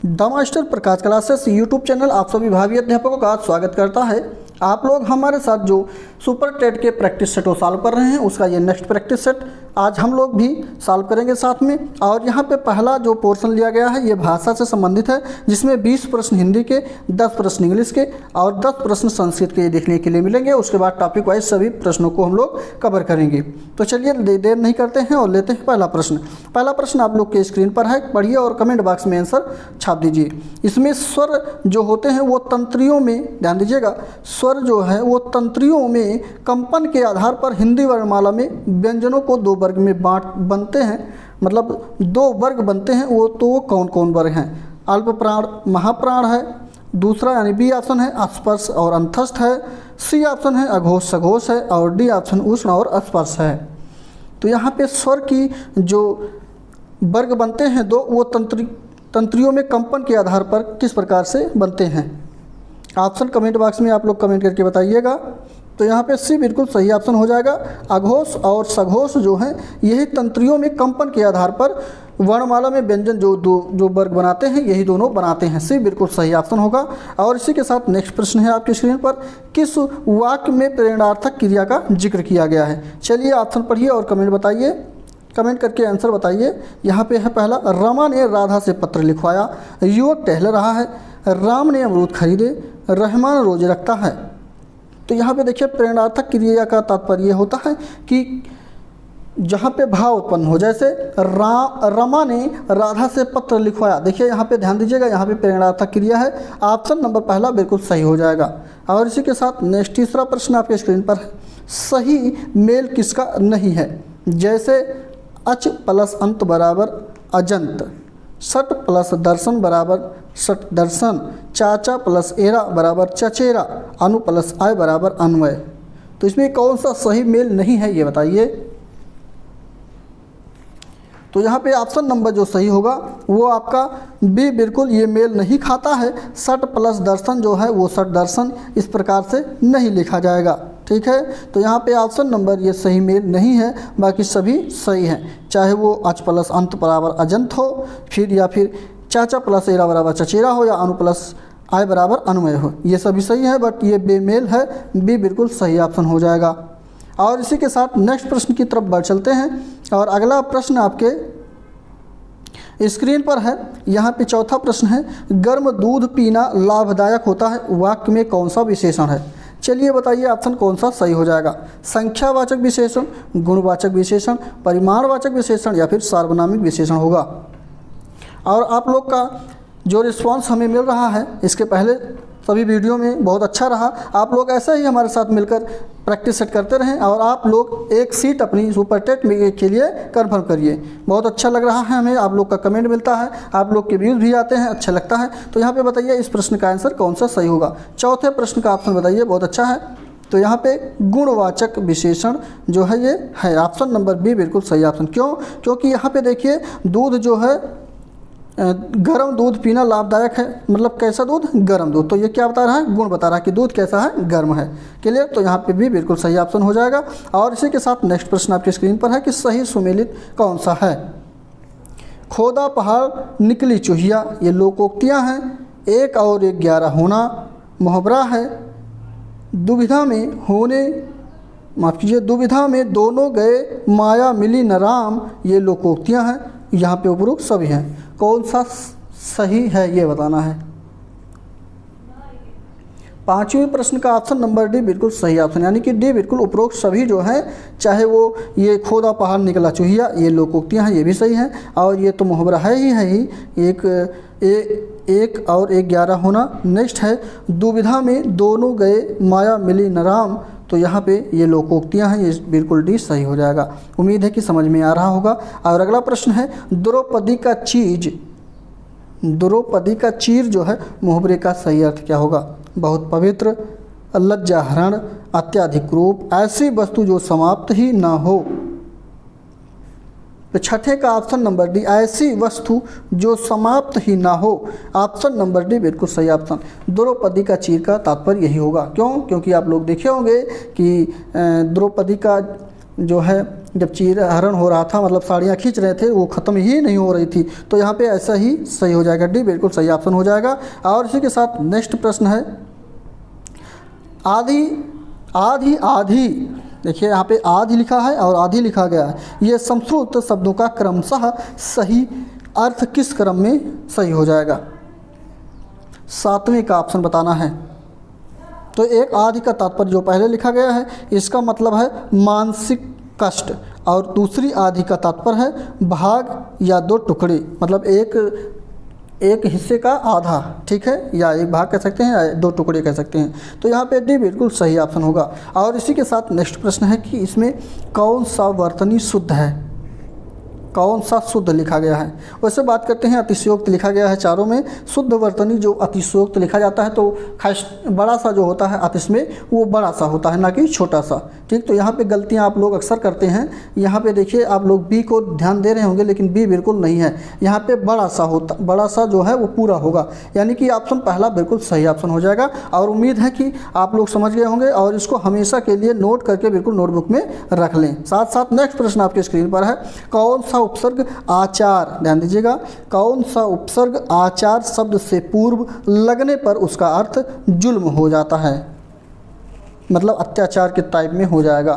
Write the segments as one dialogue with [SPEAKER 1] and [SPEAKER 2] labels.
[SPEAKER 1] The master Prakash classes YouTube channel आप सभी भावी अध्यापकों का स्वागत करता है। आप लोग हमारे साथ जो सुपर टेट के प्रैक्टिस सेट को सॉल्व कर रहे हैं उसका ये नेक्स्ट प्रैक्टिस सेट आज हम लोग भी सॉल्व करेंगे साथ में। और यहाँ पे पहला जो पोर्शन लिया गया है ये भाषा से संबंधित है, जिसमें 20 प्रश्न हिंदी के, 10 प्रश्न इंग्लिश के और 10 प्रश्न संस्कृत के देखने के लिए मिलेंगे। उसके बाद टॉपिक वाइज सभी प्रश्नों को हम लोग कवर करेंगे। तो चलिए देर नहीं करते हैं और लेते हैं पहला प्रश्न। पहला प्रश्न आप लोग के स्क्रीन पर है, पढ़िए और कमेंट बॉक्स में आंसर छाप दीजिए। इसमें स्वर जो होते हैं वो तंत्रियों में, ध्यान दीजिएगा, स्वर जो है वो तंत्रियों में कंपन के आधार पर हिंदी वर्णमाला में व्यंजनों को 2 वर्ग में बनते हैं, मतलब 2 वर्ग बनते हैं। वो कौन कौन वर्ग हैं? अल्प प्राण, महाप्राण है, दूसरा यानी बी ऑप्शन है स्पर्श और अंतस्थ है, सी ऑप्शन है अघोष सघोष है और डी ऑप्शन उष्ण और स्पर्श है। तो यहाँ पे स्वर की जो वर्ग बनते हैं 2, वो तंत्रियों में कंपन के आधार पर किस प्रकार से बनते हैं? ऑप्शन कमेंट बॉक्स में आप लोग कमेंट करके बताइएगा। तो यहाँ पे सी बिल्कुल सही ऑप्शन हो जाएगा। अघोष और सघोष जो हैं यही तंत्रियों में कंपन के आधार पर वर्णमाला में व्यंजन जो वर्ग बनाते हैं यही दोनों बनाते हैं। सी बिल्कुल सही ऑप्शन होगा। और इसी के साथ नेक्स्ट प्रश्न है आपकी स्क्रीन पर, किस वाक्य में प्रेरणार्थक क्रिया का जिक्र किया गया है? चलिए ऑप्शन पढ़िए और कमेंट बताइए, कमेंट करके आंसर बताइए। यहाँ पे है पहला, रमा ने राधा से पत्र लिखवाया, युवक टहल रहा है, राम ने अमरूद खरीदे, रहमान रोजे रखता है। तो यहाँ पे देखिए प्रेरणार्थक क्रिया का तात्पर्य होता है कि जहाँ पे भाव उत्पन्न हो, जैसे रमा ने राधा से पत्र लिखवाया। देखिए यहाँ पे ध्यान दीजिएगा, यहाँ पे प्रेरणार्थक क्रिया है। ऑप्शन नंबर पहला बिल्कुल सही हो जाएगा। और इसी के साथ नेक्स्ट तीसरा प्रश्न आपके स्क्रीन पर है, सही मेल किसका नहीं है? जैसे अच प्लस अंत बराबर अजंत, सट प्लस दर्शन बराबर सट दर्शन, चाचा प्लस एरा बराबर चचेरा, अनु प्लस आय बराबर अन्वय। तो इसमें कौन सा सही मेल नहीं है ये बताइए। तो यहाँ पे ऑप्शन नंबर जो सही होगा वो आपका बी बिल्कुल ये मेल नहीं खाता है। सट प्लस दर्शन जो है वो सट दर्शन इस प्रकार से नहीं लिखा जाएगा, ठीक है। तो यहाँ पे ऑप्शन नंबर ये सही मेल नहीं है, बाकी सभी सही हैं। चाहे वो अच प्लस अंत बराबर अजंत हो, फिर या फिर चाचा प्लस एरा बराबर चचेरा हो, या अनु प्लस आय बराबर अनुमय हो, ये सभी सही है। बट ये बेमेल है, बी बिल्कुल सही ऑप्शन हो जाएगा। और इसी के साथ नेक्स्ट प्रश्न की तरफ बढ़ चलते हैं। और अगला प्रश्न आपके स्क्रीन पर है। यहाँ पे चौथा प्रश्न है, गर्म दूध पीना लाभदायक होता है, वाक्य में कौन सा विशेषण है? चलिए बताइए ऑप्शन कौन सा सही हो जाएगा। संख्यावाचक विशेषण, गुणवाचक विशेषण, परिमाणवाचक विशेषण या फिर सार्वनामिक विशेषण होगा। और आप लोग का जो रिस्पांस हमें मिल रहा है इसके पहले सभी वीडियो में बहुत अच्छा रहा। आप लोग ऐसे ही हमारे साथ मिलकर प्रैक्टिस सेट करते रहें और आप लोग एक सीट अपनी सुपर टेट के लिए कंफर्म करिए। बहुत अच्छा लग रहा है हमें, आप लोग का कमेंट मिलता है, आप लोग के व्यूज़ भी आते हैं, अच्छा लगता है। तो यहाँ पे बताइए इस प्रश्न का आंसर कौन सा सही होगा। चौथे प्रश्न का ऑप्शन बताइए, बहुत अच्छा है। तो यहाँ पे गुणवाचक विशेषण जो है ये है, ऑप्शन नंबर बी बिल्कुल सही ऑप्शन। क्यों? क्योंकि यहाँ पे देखिए दूध जो है, गर्म दूध पीना लाभदायक है, मतलब कैसा दूध? गर्म दूध। तो ये क्या बता रहा है? गुण बता रहा है कि दूध कैसा है? गर्म है। क्लियर? तो यहाँ पे भी बिल्कुल सही ऑप्शन हो जाएगा। और इसी के साथ नेक्स्ट प्रश्न आपकी स्क्रीन पर है कि सही सुमेलित कौन सा है? खोदा पहाड़ निकली चूहिया, ये लोकोक्तियाँ हैं। 1 और 1 11 होना मुहावरा है। दुविधा में होने, माफ़ कीजिए, दुविधा में दोनों गए माया मिली न राम, ये लोकोक्तियाँ हैं। यहाँ पे उपरोक्त सभी हैं, कौन सा सही है ये बताना है। पांचवें प्रश्न का ऑप्शन नंबर डी बिल्कुल सही ऑप्शन, यानी कि डी बिल्कुल उपरोक्त सभी जो हैं, चाहे वो ये खोदा पहाड़ निकला चूहिया, ये लोकोक्तियाँ हैं, ये भी सही हैं। और ये तो मुहावरा है ही, 1 और 1 11 होना। नेक्स्ट है दुविधा में दोनों गए माया मिली न राम, तो यहाँ पे ये लोकोक्तियाँ हैं, ये बिल्कुल डी सही हो जाएगा। उम्मीद है कि समझ में आ रहा होगा। और अगला प्रश्न है, द्रौपदी का चीर जो है मुहावरे का सही अर्थ क्या होगा? बहुत पवित्र, लज्जाहरण, अत्याधिक रूप, ऐसी वस्तु जो समाप्त ही ना हो। तो छठे का ऑप्शन नंबर डी, ऐसी वस्तु जो समाप्त ही ना हो, ऑप्शन नंबर डी बिल्कुल सही ऑप्शन। द्रौपदी का चीर का तात्पर्य यही होगा। क्यों? क्योंकि आप लोग देखे होंगे कि द्रौपदी का जो है जब हरण हो रहा था, मतलब साड़ियाँ खींच रहे थे, वो ख़त्म ही नहीं हो रही थी। तो यहाँ पे ऐसा ही सही हो जाएगा, डी बिल्कुल सही ऑप्शन हो जाएगा। और इसी के साथ नेक्स्ट प्रश्न है आधी आधी आधी। देखिए यहाँ पे आधी लिखा है और आधी लिखा गया है, ये संस्कृत शब्दों का क्रमशः सही अर्थ किस क्रम में सही हो जाएगा? 7वें का ऑप्शन बताना है। तो एक आधी का तात्पर्य जो पहले लिखा गया है इसका मतलब है मानसिक कष्ट, और दूसरी आधी का तात्पर्य है भाग या 2 टुकड़े, मतलब एक हिस्से का आधा, ठीक है, या एक भाग कह सकते हैं या 2 टुकड़े कह सकते हैं। तो यहाँ पे डी बिल्कुल सही ऑप्शन होगा। और इसी के साथ नेक्स्ट प्रश्न है कि इसमें कौन सा वर्तनी शुद्ध है, कौन सा शुद्ध लिखा गया है? वैसे बात करते हैं अतिशयोक्त लिखा गया है चारों में। शुद्ध वर्तनी जो अतिशयोक्त लिखा जाता है तो खास बड़ा सा जो होता है अतिश में वो बड़ा सा होता है, ना कि छोटा सा, ठीक। तो यहाँ पे गलतियाँ आप लोग अक्सर करते हैं। यहाँ पे देखिए आप लोग बी को ध्यान दे रहे होंगे, लेकिन बी बिल्कुल नहीं है। यहाँ पे बड़ा सा होता, बड़ा सा जो है वो पूरा होगा, यानी कि ऑप्शन पहला बिल्कुल सही ऑप्शन हो जाएगा। और उम्मीद है कि आप लोग समझ गए होंगे और इसको हमेशा के लिए नोट करके बिल्कुल नोटबुक में रख लें। साथ साथ नेक्स्ट प्रश्न आपके स्क्रीन पर है, कौन सा उपसर्ग आचार, ध्यान दीजिएगा, कौन सा उपसर्ग आचार शब्द से पूर्व लगने पर उसका अर्थ जुल्म हो जाता है, मतलब अत्याचार के टाइप में हो जाएगा?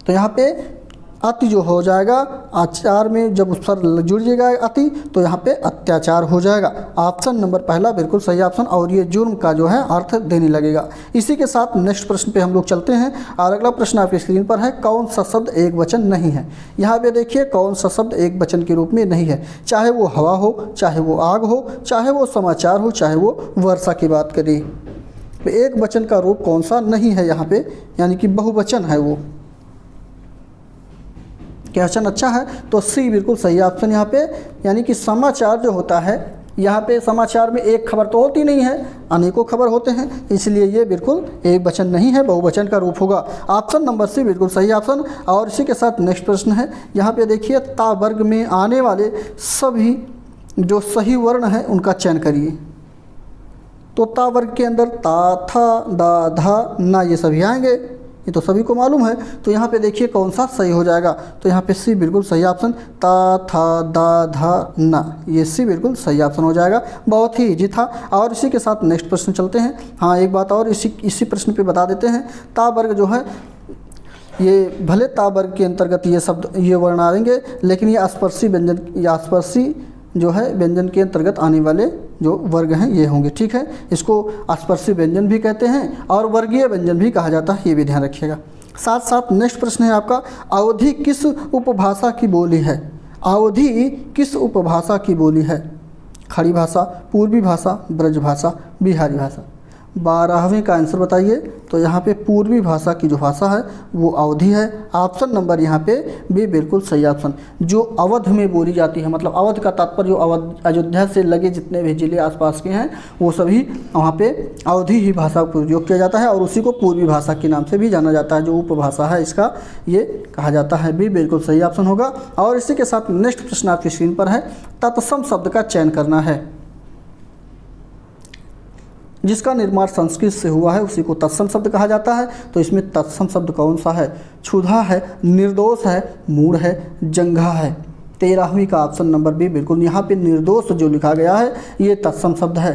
[SPEAKER 1] तो यहाँ पे अति जो हो जाएगा, आचार में जब उपसर्ग जुड़ जाएगा अति तो यहाँ पे अत्याचार हो जाएगा। ऑप्शन नंबर पहला बिल्कुल सही ऑप्शन, और ये जुर्म का जो है अर्थ देने लगेगा। इसी के साथ नेक्स्ट प्रश्न पे हम लोग चलते हैं। और अगला प्रश्न आपकी स्क्रीन पर है, कौन सा शब्द एक वचन नहीं है? यहाँ पे देखिए कौन सा शब्द एक वचन के रूप में नहीं है, चाहे वो हवा हो, चाहे वो आग हो, चाहे वो समाचार हो, चाहे वो वर्षा की बात करें। तो एक वचन का रूप कौन सा नहीं है यहाँ पे, यानी कि बहुवचन है वो। क्वेश्चन अच्छा है तो सी बिल्कुल सही ऑप्शन यहाँ पे, यानी कि समाचार जो होता है, यहाँ पे समाचार में एक खबर तो होती नहीं है, अनेकों खबर होते हैं, इसलिए ये बिल्कुल एक वचन नहीं है, बहुवचन का रूप होगा। ऑप्शन नंबर सी बिल्कुल सही ऑप्शन। और इसी के साथ नेक्स्ट प्रश्न है, यहाँ पे देखिए ता वर्ग में आने वाले सभी जो सही वर्ण हैं उनका चयन करिए। तो ता वर्ग के अंदर ता, था, दा, धा, ना ये सभी आएंगे, ये तो सभी को मालूम है। तो यहाँ पे देखिए कौन सा सही हो जाएगा, तो यहाँ पे सी बिल्कुल सही ऑप्शन, ता, था, दा, धा, ना, ये सी बिल्कुल सही ऑप्शन हो जाएगा। बहुत ही इजी था। और इसी के साथ नेक्स्ट प्रश्न चलते हैं। हाँ, एक बात और इसी प्रश्न पे बता देते हैं, ता वर्ग जो है ये भले ता वर्ग के अंतर्गत ये शब्द ये वर्ण आएंगे, लेकिन ये स्पर्शी व्यंजन या स्पर्शी जो है व्यंजन के अंतर्गत आने वाले जो वर्ग हैं ये होंगे, ठीक है। इसको स्पर्शी व्यंजन भी कहते हैं और वर्गीय व्यंजन भी कहा जाता है, ये भी ध्यान रखिएगा। साथ साथ नेक्स्ट प्रश्न है आपका, अवधि किस उपभाषा की बोली है? अवधि किस उपभाषा की बोली है? खड़ी भाषा, पूर्वी भाषा, ब्रज भाषा, बिहारी भाषा। 12वें का आंसर बताइए। तो यहाँ पे पूर्वी भाषा की जो भाषा है वो अवधि है। ऑप्शन नंबर यहाँ पे भी बिल्कुल सही ऑप्शन। जो अवध में बोली जाती है, मतलब अवध का तात्पर्य जो अयोध्या से लगे जितने भी जिले आसपास के हैं वो सभी वहाँ पे अवधि ही भाषा का प्रयोग किया जाता है, और उसी को पूर्वी भाषा के नाम से भी जाना जाता है। जो उपभाषा है इसका ये कहा जाता है, भी बिल्कुल सही ऑप्शन होगा। और इसी के साथ नेक्स्ट प्रश्न आपकी स्क्रीन पर है, तत्सम शब्द का चयन करना है। जिसका निर्माण संस्कृत से हुआ है उसी को तत्सम शब्द कहा जाता है। तो इसमें तत्सम शब्द कौन सा है? क्षुधा है, निर्दोष है, मूढ़ है, जंघा है। 13वीं का ऑप्शन नंबर बी बिल्कुल, यहाँ पे निर्दोष जो लिखा गया है ये तत्सम शब्द है,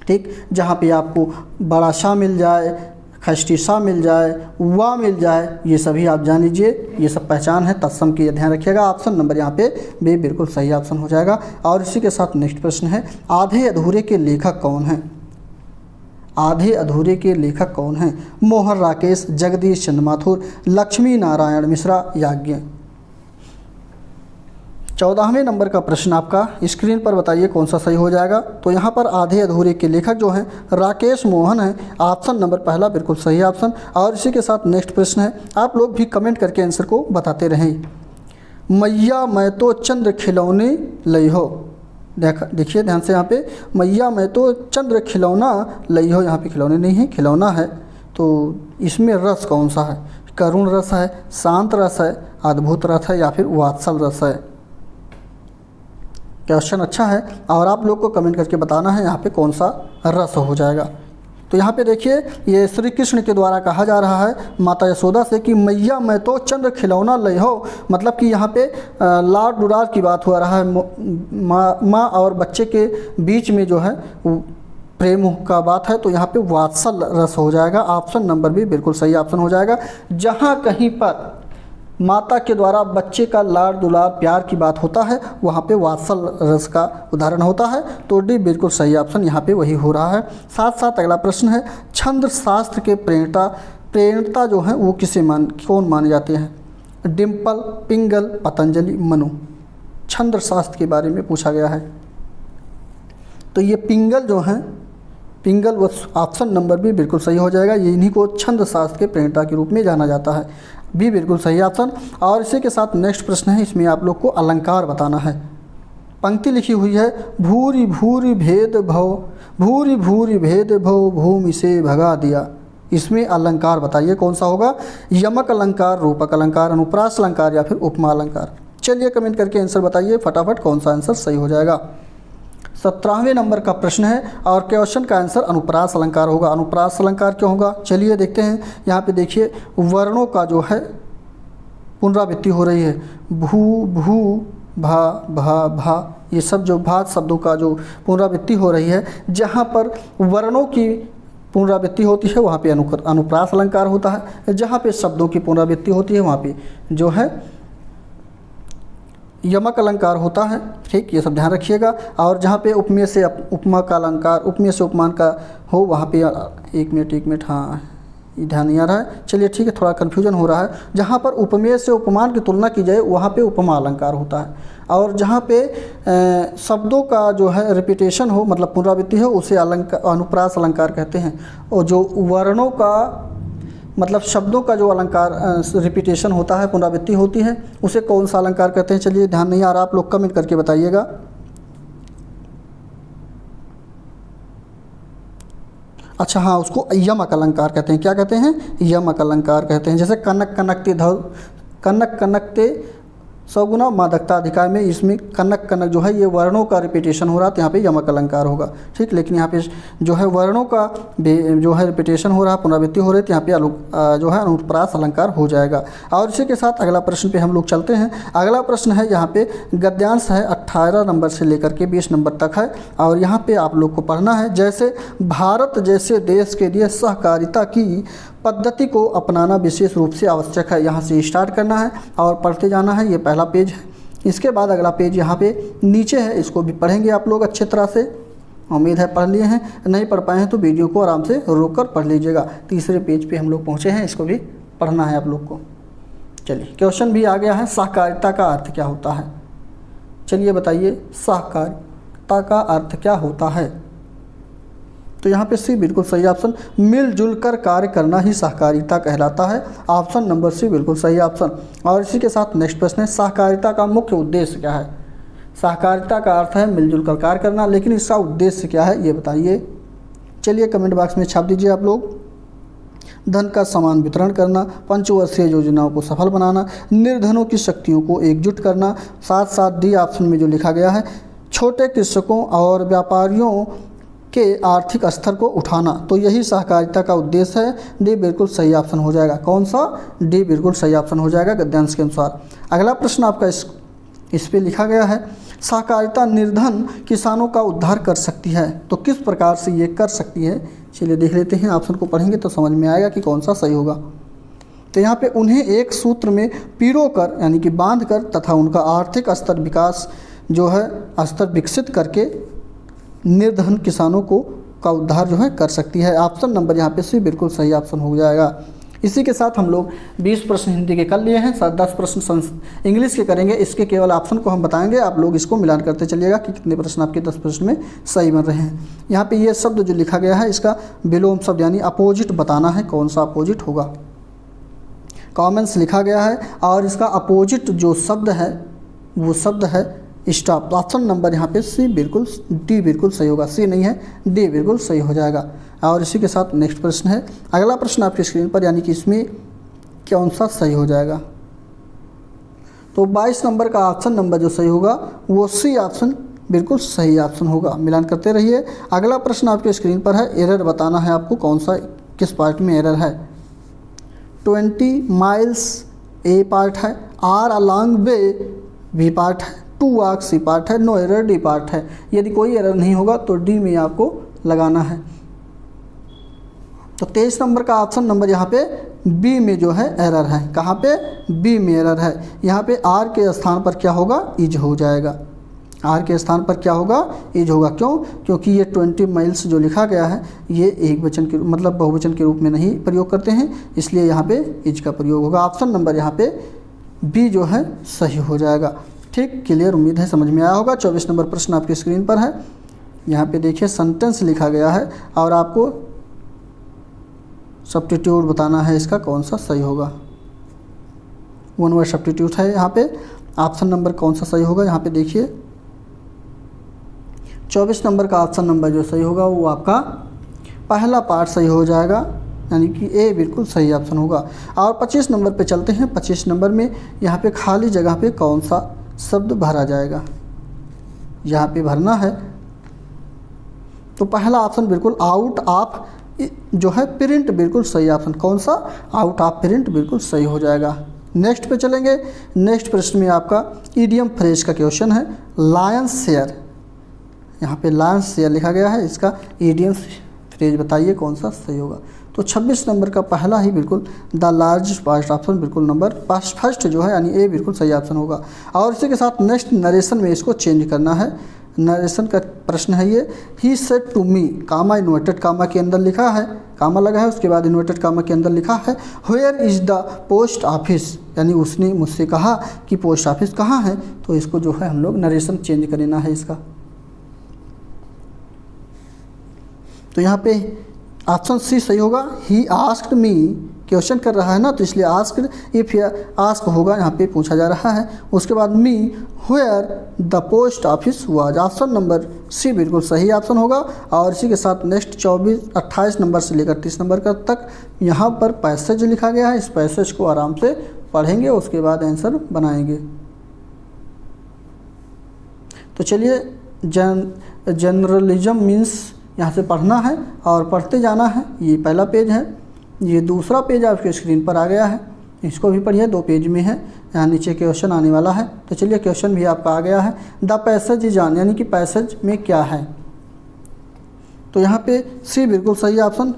[SPEAKER 1] ठीक। जहाँ पे आपको बड़ा सा मिल जाए, खष्टी सा मिल जाए, वा मिल जाए, ये सभी आप जान लीजिए, ये सब पहचान है तत्सम की, ध्यान रखिएगा। ऑप्शन नंबर यहाँ पे बी बिल्कुल सही ऑप्शन हो जाएगा। और इसी के साथ नेक्स्ट प्रश्न है, आधे अधूरे के लेखक कौन हैं? आधे अधूरे के लेखक कौन हैं? मोहन राकेश, जगदीश चंद्र माथुर, लक्ष्मी नारायण मिश्रा, याज्ञ। 14वें नंबर का प्रश्न आपका स्क्रीन पर बताइए कौन सा सही हो जाएगा। तो यहाँ पर आधे अधूरे के लेखक जो हैं राकेश मोहन हैं। ऑप्शन नंबर पहला बिल्कुल सही ऑप्शन। और इसी के साथ नेक्स्ट प्रश्न है, आप लोग भी कमेंट करके आंसर को बताते रहें। मैया मैं तो चंद्र खिलौने लई हो, देखिए ध्यान से, यहाँ पे मैया मैं तो चंद्र खिलौना लई हो, यहाँ पे खिलौने नहीं है, खिलौना है। तो इसमें रस कौन सा है? करुण रस है, शांत रस है, अद्भुत रस है, या फिर वात्सल रस है? क्वेश्चन अच्छा है और आप लोग को कमेंट करके बताना है यहाँ पे कौन सा रस हो जाएगा। तो यहाँ पे देखिए ये श्री कृष्ण के द्वारा कहा जा रहा है माता यशोदा से कि मैया मैं तो चंद्र खिलौना लई हो, मतलब कि यहाँ पे लाड दुलार की बात हो रहा है, माँ और बच्चे के बीच में जो है प्रेम का बात है, तो यहाँ पे वात्सल रस हो जाएगा। ऑप्शन नंबर बी बिल्कुल सही ऑप्शन हो जाएगा। जहाँ कहीं पर माता के द्वारा बच्चे का लाड़ दुलार प्यार की बात होता है वहाँ पे वात्सल रस का उदाहरण होता है, तो डी बिल्कुल सही ऑप्शन यहाँ पे वही हो रहा है। साथ साथ अगला प्रश्न है छंद शास्त्र के प्रेरणता जो है वो कौन माने जाते हैं? डिम्पल, पिंगल, पतंजलि, मनु। छंद शास्त्र के बारे में पूछा गया है, तो ये पिंगल जो है, पिंगल वो ऑप्शन नंबर बी बिल्कुल सही हो जाएगा। ये इन्हीं को छंद शास्त्र के प्रेरणा के रूप में जाना जाता है, बी बिल्कुल सही ऑप्शन। और इसी के साथ नेक्स्ट प्रश्न है, इसमें आप लोग को अलंकार बताना है। पंक्ति लिखी हुई है भूरि भूरि भेद भव, भूरि भूरि भेद भव भूमि से भगा दिया। इसमें अलंकार बताइए कौन सा होगा? यमक अलंकार, रूपक अलंकार, अनुप्रास अलंकार या फिर उपमा अलंकार। चलिए कमेंट करके आंसर बताइए फटाफट कौन सा आंसर सही हो जाएगा। 17वें नंबर का प्रश्न है और क्वेश्चन का आंसर अनुप्रास अलंकार होगा। अनुप्रास अलंकार क्यों होगा? चलिए देखते हैं। यहाँ पे देखिए वर्णों का जो है पुनरावृत्ति हो रही है, भू भू भा भा भा, ये सब जो भा शब्दों का जो पुनरावृत्ति हो रही है, जहाँ पर वर्णों की पुनरावृत्ति होती है वहाँ पे अनुप्रास अलंकार होता है, जहाँ पे शब्दों की पुनरावृत्ति होती है वहाँ पे जो है यमक अलंकार होता है। ठीक, ये सब ध्यान रखिएगा। और जहाँ पे उपमेय से उपमा का अलंकार, उपमेय से उपमान का हो वहाँ पे एक मिनट हाँ ये ध्यान नहीं आ रहा है। चलिए ठीक है, थोड़ा कन्फ्यूजन हो रहा है। जहाँ पर उपमेय से उपमान की तुलना की जाए वहाँ पे उपमा अलंकार होता है, और जहाँ पे शब्दों का जो है रिपीटेशन हो, मतलब पुनरावृत्ति हो, उसे अनुप्रास अलंकार कहते हैं। और जो वर्णों का मतलब शब्दों का जो अलंकार रिपीटेशन होता है, पुनरावृत्ति होती है, उसे कौन सा अलंकार कहते हैं? चलिए ध्यान नहीं आ रहा, आप लोग कमेंट करके बताइएगा। अच्छा हाँ, उसको यमक अलंकार कहते हैं। क्या कहते हैं? यमक अलंकार कहते हैं। जैसे कनक कनकते धव, कनक कनकते सगुना मादकता अधिकार में इसमें कनक कनक जो है ये वर्णों का रिपीटेशन हो रहा है, तो यहाँ पे यमक अलंकार होगा। ठीक, लेकिन यहाँ पे जो है वर्णों का जो है रिपीटेशन हो रहा है, पुनरावृत्ति हो रही है, तो यहाँ पे जो है अनुप्रास अलंकार हो जाएगा। और इसी के साथ अगला प्रश्न पे हम लोग चलते हैं। अगला प्रश्न है यहाँ पे गद्यांश है, 18 नंबर से लेकर के 20 नंबर तक है, और यहाँ पे आप लोग को पढ़ना है जैसे भारत जैसे देश के लिए सहकारिता की पद्धति को अपनाना विशेष रूप से आवश्यक है। यहाँ से स्टार्ट करना है और पढ़ते जाना है। ये पहला पेज है। इसके बाद अगला पेज यहाँ पे नीचे है, इसको भी पढ़ेंगे आप लोग अच्छी तरह से। उम्मीद है पढ़ लिए हैं, नहीं पढ़ पाए हैं तो वीडियो को आराम से रोक कर पढ़ लीजिएगा। तीसरे पेज पे हम लोग पहुँचे हैं, इसको भी पढ़ना है आप लोग को। चलिए क्वेश्चन भी आ गया है, सहकारिता का अर्थ क्या होता है? चलिए बताइए, सहकारिता का अर्थ क्या होता है? तो यहाँ पे सी बिल्कुल सही ऑप्शन, मिलजुल कर कार्य करना ही सहकारिता कहलाता है। ऑप्शन नंबर सी बिल्कुल सही ऑप्शन। और इसी के साथ नेक्स्ट प्रश्न है, सहकारिता का मुख्य उद्देश्य क्या है? सहकारिता का अर्थ है मिलजुल कर कार्य करना, लेकिन इसका उद्देश्य क्या है ये बताइए। चलिए कमेंट बॉक्स में छाप दीजिए आप लोग। धन का समान वितरण करना, पंचवर्षीय योजनाओं को सफल बनाना, निर्धनों की शक्तियों को एकजुट करना। साथ साथ डी ऑप्शन में जो लिखा गया है, छोटे कृषकों और व्यापारियों के आर्थिक स्तर को उठाना, तो यही सहकारिता का उद्देश्य है। डी बिल्कुल सही ऑप्शन हो जाएगा। कौन सा? डी बिल्कुल सही ऑप्शन हो जाएगा गद्यांश के अनुसार। अगला प्रश्न आपका इस पे लिखा गया है, सहकारिता निर्धन किसानों का उद्धार कर सकती है, तो किस प्रकार से ये कर सकती है? चलिए देख लेते हैं, ऑप्शन को पढ़ेंगे तो समझ में आएगा कि कौन सा सही होगा। तो यहाँ पे उन्हें एक सूत्र में पिरो कर यानी कि बांध कर तथा उनका आर्थिक स्तर विकास जो है स्तर विकसित करके निर्धन किसानों का उद्धार जो है कर सकती है। ऑप्शन नंबर यहाँ पे सी बिल्कुल सही ऑप्शन हो जाएगा। इसी के साथ हम लोग 20 प्रश्न हिंदी के कर लिए हैं, 10 प्रश्न इंग्लिश के करेंगे। इसके केवल ऑप्शन को हम बताएंगे, आप लोग इसको मिलान करते चलिएगा कि कितने प्रश्न आपके 10 प्रश्न में सही बन रहे हैं। यहाँ पे ये शब्द जो लिखा गया है इसका विलोम शब्द यानी अपोजिट बताना है, कौन सा अपोजिट होगा। कॉमन्स लिखा गया है और इसका अपोजिट जो शब्द है वो शब्द है स्टॉप। ऑप्शन नंबर यहाँ पे सी बिल्कुल, डी बिल्कुल सही होगा। सी नहीं है, डी बिल्कुल सही हो जाएगा। और इसी के साथ नेक्स्ट प्रश्न है, अगला प्रश्न आपकी स्क्रीन पर, यानी कि इसमें कौन सा सही हो जाएगा। तो 22 नंबर का ऑप्शन नंबर जो सही होगा वो सी ऑप्शन बिल्कुल सही ऑप्शन होगा। मिलान करते रहिए। अगला प्रश्न आपके स्क्रीन पर है, एरर बताना है आपको कौन सा किस पार्ट में एरर है। 20 माइल्स ए पार्ट है, are along way B part है, टू वॉक सी पार्ट है, नो एरर डी पार्ट है। यदि कोई एरर नहीं होगा तो डी में आपको लगाना है। तो 23 नंबर का ऑप्शन नंबर यहाँ पे बी में जो है एरर है। कहाँ पे? बी में एरर है। यहाँ पे आर के स्थान पर क्या होगा? इज हो जाएगा। आर के स्थान पर क्या होगा? इज होगा। क्यों? क्योंकि ये 20 माइल्स जो लिखा गया है ये एक वचन के मतलब बहुवचन के रूप में नहीं प्रयोग करते हैं, इसलिए यहाँ पे इज का प्रयोग होगा। ऑप्शन नंबर यहाँ पे बी जो है सही हो जाएगा। ठीक, क्लियर, उम्मीद है समझ में आया होगा। 24 नंबर प्रश्न आपकी स्क्रीन पर है। यहाँ पे देखिए सेंटेंस लिखा गया है और आपको सब्स्टिट्यूट बताना है इसका कौन सा सही होगा। वन वर्ड सब्स्टिट्यूट है यहाँ पे। ऑप्शन नंबर कौन सा सही होगा? यहाँ पे देखिए 24 नंबर का ऑप्शन नंबर जो सही होगा वो आपका पहला पार्ट सही हो जाएगा, यानी कि ए बिल्कुल सही ऑप्शन होगा। और 25 नंबर पे चलते हैं। 25 नंबर में यहाँ पे खाली जगह पे कौन सा शब्द भरा जाएगा, यहाँ पे भरना है। तो पहला ऑप्शन बिल्कुल आउट ऑफ जो है प्रिंट बिल्कुल सही ऑप्शन। कौन सा? आउट ऑफ प्रिंट बिल्कुल सही हो जाएगा। नेक्स्ट पे चलेंगे। नेक्स्ट प्रश्न में आपका ईडियम फ्रेज का क्वेश्चन है, लायंस शेयर। यहाँ पे लायंस शेयर लिखा गया है, इसका ईडियम फ्रेज बताइए कौन सा सही होगा। तो 26 नंबर का पहला ही बिल्कुल द लार्जेस्ट पार्ट ऑप्शन बिल्कुल नंबर फर्स्ट जो है यानी ए बिल्कुल सही ऑप्शन होगा। और इसी के साथ नेक्स्ट नरेशन में इसको चेंज करना है। नरेशन का प्रश्न है ये, he said to me, comma inverted comma के अंदर लिखा है, कामा लगा है उसके बाद इन्वर्टेड कामा के अंदर लिखा है where is the post office, यानी उसने मुझसे कहा कि पोस्ट ऑफिस कहाँ है। तो इसको जो है हम लोग नरेशन चेंज करना है इसका। तो यहाँ पे ऑप्शन सी सही होगा। ही आस्क्ड मी, क्वेश्चन कर रहा है ना, तो इसलिए आस्क्ड इफ आस्क होगा, यहाँ पे पूछा जा रहा है। उसके बाद me where the post office was, option number C बिल्कुल सही ऑप्शन होगा। और इसी के साथ नेक्स्ट 28 नंबर से लेकर 30 नंबर का तक यहाँ पर पैसेज लिखा गया है। इस पैसेज को आराम से पढ़ेंगे, उसके बाद आंसर बनाएंगे। तो चलिए, जनरलिज्म मीन्स यहाँ से पढ़ना है और पढ़ते जाना है। ये पहला पेज है, ये दूसरा पेज आपके स्क्रीन पर आ गया है, इसको भी पढ़िए, 2 पेज में है। यहाँ नीचे क्वेश्चन आने वाला है। तो चलिए क्वेश्चन भी आपका आ गया है। द पैसेज इज ऑन, यानी कि पैसेज में क्या है। तो यहाँ पे सी बिल्कुल सही ऑप्शन।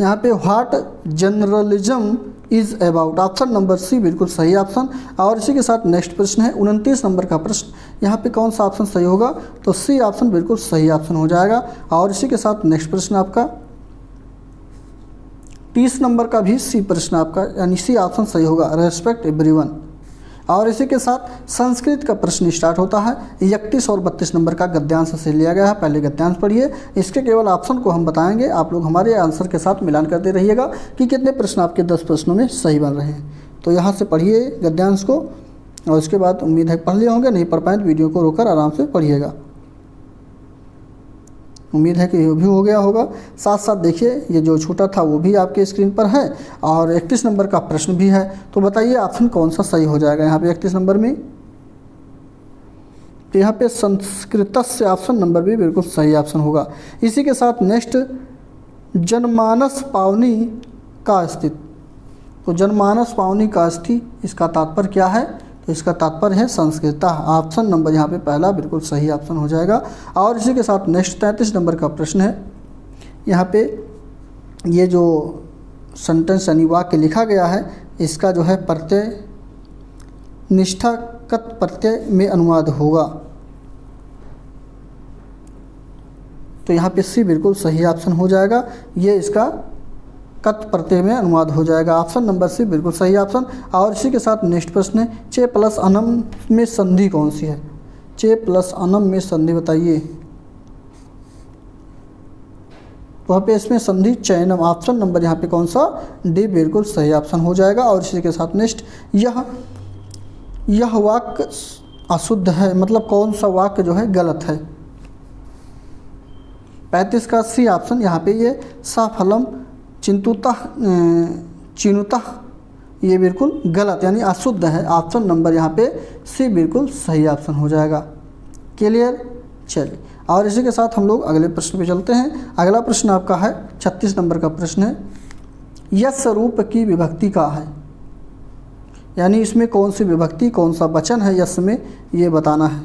[SPEAKER 1] यहाँ पे what generalism is about, option number C बिल्कुल सही ऑप्शन। और इसी के साथ नेक्स्ट प्रश्न है 29 नंबर का प्रश्न। यहाँ पे कौन सा ऑप्शन सही होगा? तो सी ऑप्शन बिल्कुल सही ऑप्शन हो जाएगा। और इसी के साथ नेक्स्ट प्रश्न आपका 30 नंबर का भी सी प्रश्न आपका, यानी सी ऑप्शन सही होगा, रेस्पेक्ट एवरीवन। और इसी के साथ संस्कृत का प्रश्न स्टार्ट होता है। 31 और 32 नंबर का गद्यांश से लिया गया है। पहले गद्यांश पढ़िए, इसके केवल ऑप्शन को हम बताएंगे, आप लोग हमारे आंसर के साथ मिलान करते रहिएगा कि कितने प्रश्न आपके 10 प्रश्नों में सही बन रहे हैं। तो यहाँ से पढ़िए गद्यांश को, और उसके बाद उम्मीद है पढ़ लिए होंगे, नहीं पढ़ पाए तो वीडियो को रोककर आराम से पढ़िएगा। उम्मीद है कि ये भी हो गया होगा। साथ साथ देखिए ये जो छोटा था वो भी आपके स्क्रीन पर है, और 31 नंबर का प्रश्न भी है। तो बताइए ऑप्शन कौन सा सही हो जाएगा यहाँ पे 31 नंबर में। तो यहाँ पे संस्कृत से ऑप्शन नंबर भी बिल्कुल सही ऑप्शन होगा। इसी के साथ नेक्स्ट जनमानस पावनी का अस्तित्व। तो जनमानस पावनी का अस्तित्व, इसका तात्पर्य क्या है? तो इसका तात्पर्य है संस्कृता, ऑप्शन नंबर यहाँ पे पहला बिल्कुल सही ऑप्शन हो जाएगा। और इसी के साथ नेक्स्ट 33 नंबर का प्रश्न है। यहाँ पे ये जो सेंटेंस यानी वाक्य लिखा गया है, इसका जो है प्रत्यय निष्ठागत प्रत्यय में अनुवाद होगा। तो यहाँ पे सी बिल्कुल सही ऑप्शन हो जाएगा, ये इसका कत प्रत्यय में अनुवाद हो जाएगा। ऑप्शन नंबर सी बिल्कुल सही ऑप्शन। और इसी के साथ नेक्स्ट प्रश्न है, चे प्लस अनम में संधि कौन सी है? चे प्लस अनम में संधि बताइए। वहाँ पे इसमें संधि चयनम, ऑप्शन नंबर यहाँ पे कौन सा? डी बिल्कुल सही ऑप्शन हो जाएगा। और इसी के साथ नेक्स्ट यह वाक्य अशुद्ध है, मतलब कौन सा वाक्य जो है गलत है? 35 का सी ऑप्शन, यहाँ पे ये सफलम चिनुतः ये बिल्कुल गलत यानी अशुद्ध है। ऑप्शन नंबर यहाँ पे सी बिल्कुल सही ऑप्शन हो जाएगा। क्लियर। चलिए, और इसी के साथ हम लोग अगले प्रश्न पे चलते हैं। अगला प्रश्न आपका है 36 नंबर का प्रश्न है, यस रूप की विभक्ति का है, यानी इसमें कौन सी विभक्ति कौन सा वचन है यस में, ये बताना है।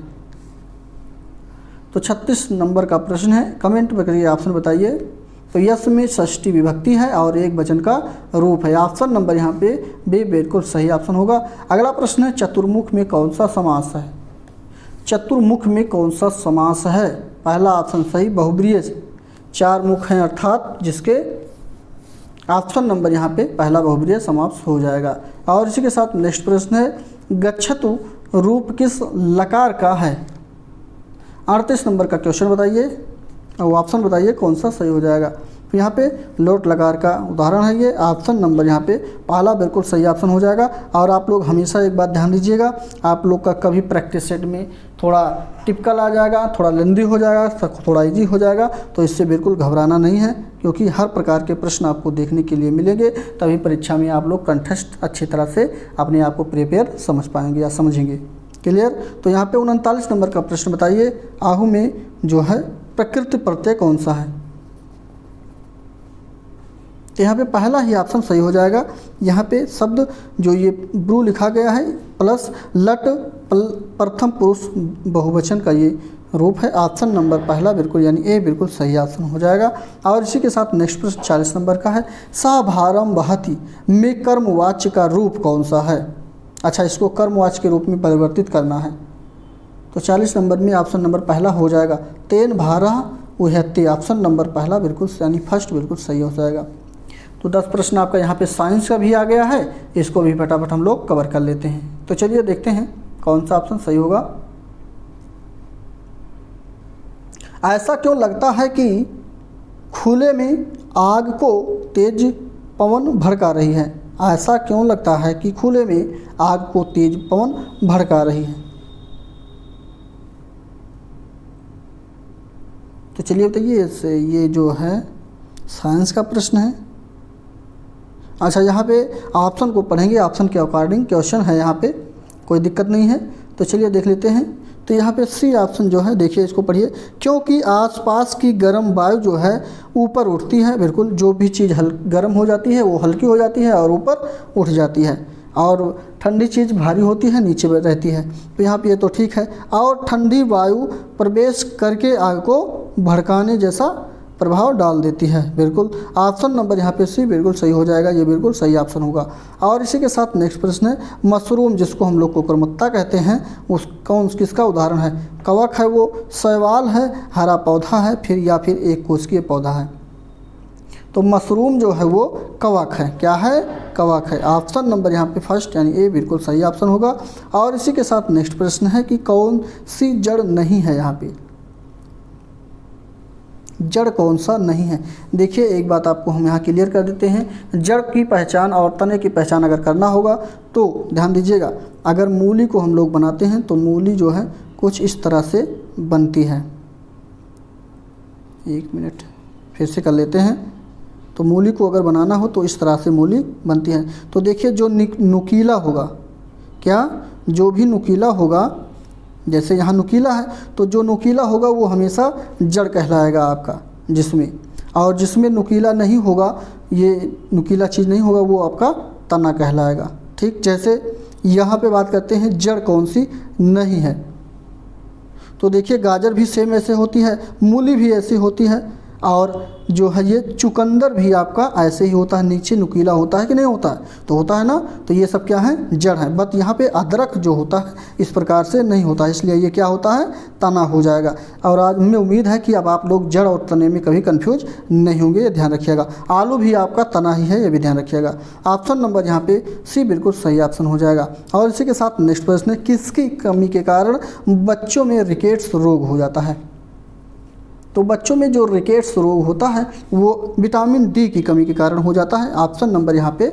[SPEAKER 1] तो 36 नंबर का प्रश्न है, कमेंट में करिए, ऑप्शन बताइए। तो यस में षष्ठी विभक्ति है और एक वचन का रूप है। ऑप्शन नंबर यहाँ पे बी बिल्कुल सही ऑप्शन होगा। अगला प्रश्न है, चतुर्मुख में कौन सा समास है। चतुर्मुख में कौन सा समास है। पहला ऑप्शन सही, बहुब्रीहि, 4 मुख हैं अर्थात, जिसके ऑप्शन नंबर यहाँ पे पहला बहुब्रीहि समास हो जाएगा। और इसी के साथ नेक्स्ट प्रश्न है, गच्छतु रूप किस लकार का है। 38 नंबर का क्वेश्चन बताइए और ऑप्शन बताइए कौन सा सही हो जाएगा। तो यहाँ पे लोट लकार का उदाहरण है ये। ऑप्शन नंबर यहाँ पे पहला बिल्कुल सही ऑप्शन हो जाएगा। और आप लोग हमेशा एक बात ध्यान दीजिएगा, आप लोग का कभी प्रैक्टिस सेट में थोड़ा टिपिकल आ जाएगा, थोड़ा लेंदी हो जाएगा, थोड़ा इजी हो जाएगा, तो इससे बिल्कुल घबराना नहीं है, क्योंकि हर प्रकार के प्रश्न आपको देखने के लिए मिलेंगे। तभी परीक्षा में आप लोग कंटेस्ट अच्छी तरह से अपने आप को प्रिपेयर समझ पाएंगे या समझेंगे। क्लियर। तो यहाँ पे 39 नंबर का प्रश्न बताइए, आहू में जो है प्रकृति प्रत्यय कौन सा है। तो यहाँ पे पहला ही ऑप्शन सही हो जाएगा। यहाँ पे शब्द जो ये ब्रू लिखा गया है प्लस लट प्रथम पुरुष बहुवचन का ये रूप है। ऑप्शन नंबर पहला बिल्कुल यानी ए बिल्कुल सही ऑप्शन हो जाएगा। और इसी के साथ नेक्स्ट प्रश्न 40 नंबर का है, साभारम वहति में कर्मवाच्य का रूप कौन सा है। अच्छा, इसको कर्मवाच्य के रूप में परिवर्तित करना है। तो 40 नंबर में ऑप्शन नंबर पहला हो जाएगा, तेन भारह उहत्ति। ऑप्शन नंबर पहला बिल्कुल यानी फर्स्ट बिल्कुल सही हो जाएगा। तो 10 प्रश्न आपका यहाँ पे साइंस का भी आ गया है, इसको भी फटाफट हम लोग कवर कर लेते हैं। तो चलिए देखते हैं कौन सा ऑप्शन सही होगा। ऐसा क्यों लगता है कि खुले में आग को तेज पवन भड़का रही है। ऐसा क्यों लगता है कि खुले में आग को तेज पवन भड़का रही है। तो चलिए बताइए, इससे ये जो है साइंस का प्रश्न है। अच्छा, यहाँ पे ऑप्शन को पढ़ेंगे, ऑप्शन के अकॉर्डिंग क्वेश्चन है, यहाँ पे कोई दिक्कत नहीं है। तो चलिए देख लेते हैं। तो यहाँ पे सी ऑप्शन जो है, देखिए इसको पढ़िए, क्योंकि आसपास की गर्म वायु जो है ऊपर उठती है। बिल्कुल, जो भी चीज़ गर्म हो जाती है वो हल्की हो जाती है और ऊपर उठ जाती है, और ठंडी चीज़ भारी होती है नीचे रहती है। तो यहाँ पे ये तो ठीक है। और ठंडी वायु प्रवेश करके आग को भड़काने जैसा प्रभाव डाल देती है। बिल्कुल ऑप्शन नंबर यहाँ पे सी बिल्कुल सही हो जाएगा, ये बिल्कुल सही ऑप्शन होगा। और इसी के साथ नेक्स्ट प्रश्न है, मशरूम जिसको हम लोग कोकरमत्ता कहते हैं, उस कौन किसका उदाहरण है। कवक है, वो शैवाल है, हरा पौधा है, फिर या फिर एक कोशिकीय पौधा है। तो मशरूम जो है वो कवक है। क्या है, कवक है। ऑप्शन नंबर यहाँ पे फर्स्ट यानी ए बिल्कुल सही ऑप्शन होगा। और इसी के साथ नेक्स्ट प्रश्न है कि कौन सी जड़ नहीं है। यहाँ पे जड़ कौन सा नहीं है। देखिए एक बात आपको हम यहाँ क्लियर कर देते हैं, जड़ की पहचान और तने की पहचान अगर करना होगा तो ध्यान दीजिएगा, अगर मूली को हम लोग बनाते हैं तो मूली जो है कुछ इस तरह से बनती है। एक मिनट फिर से कर लेते हैं। तो मूली को अगर बनाना हो तो इस तरह से मूली बनती है। तो देखिए जो नुकीला होगा, क्या, जो भी नुकीला होगा, जैसे यहाँ नुकीला है तो जो नुकीला होगा वो हमेशा जड़ कहलाएगा आपका, जिसमें, और जिसमें नुकीला नहीं होगा, ये नुकीला चीज़ नहीं होगा, वो आपका तना कहलाएगा। ठीक, जैसे यहाँ पे बात करते हैं जड़ कौन सी नहीं है। तो देखिए गाजर भी सेम ऐसे होती है, मूली भी ऐसी होती है, और जो है ये चुकंदर भी आपका ऐसे ही होता है, नीचे नुकीला होता है कि नहीं होता है, तो होता है ना। तो ये सब क्या है, जड़ है। बट यहाँ पे अदरक जो होता है इस प्रकार से नहीं होता, इसलिए ये क्या होता है, तना हो जाएगा। और आज हमें उम्मीद है कि अब आप लोग जड़ और तने में कभी कंफ्यूज नहीं होंगे, ये ध्यान रखिएगा। आलू भी आपका तना ही है, ये भी ध्यान रखिएगा। ऑप्शन नंबर यहाँ पे सी बिल्कुल सही ऑप्शन हो जाएगा। और इसी के साथ नेक्स्ट प्रश्न है, किसकी कमी के कारण बच्चों में रिकेट्स रोग हो जाता है। तो बच्चों में जो रिकेट्स रोग होता है वो विटामिन डी की कमी के कारण हो जाता है। ऑप्शन नंबर यहाँ पे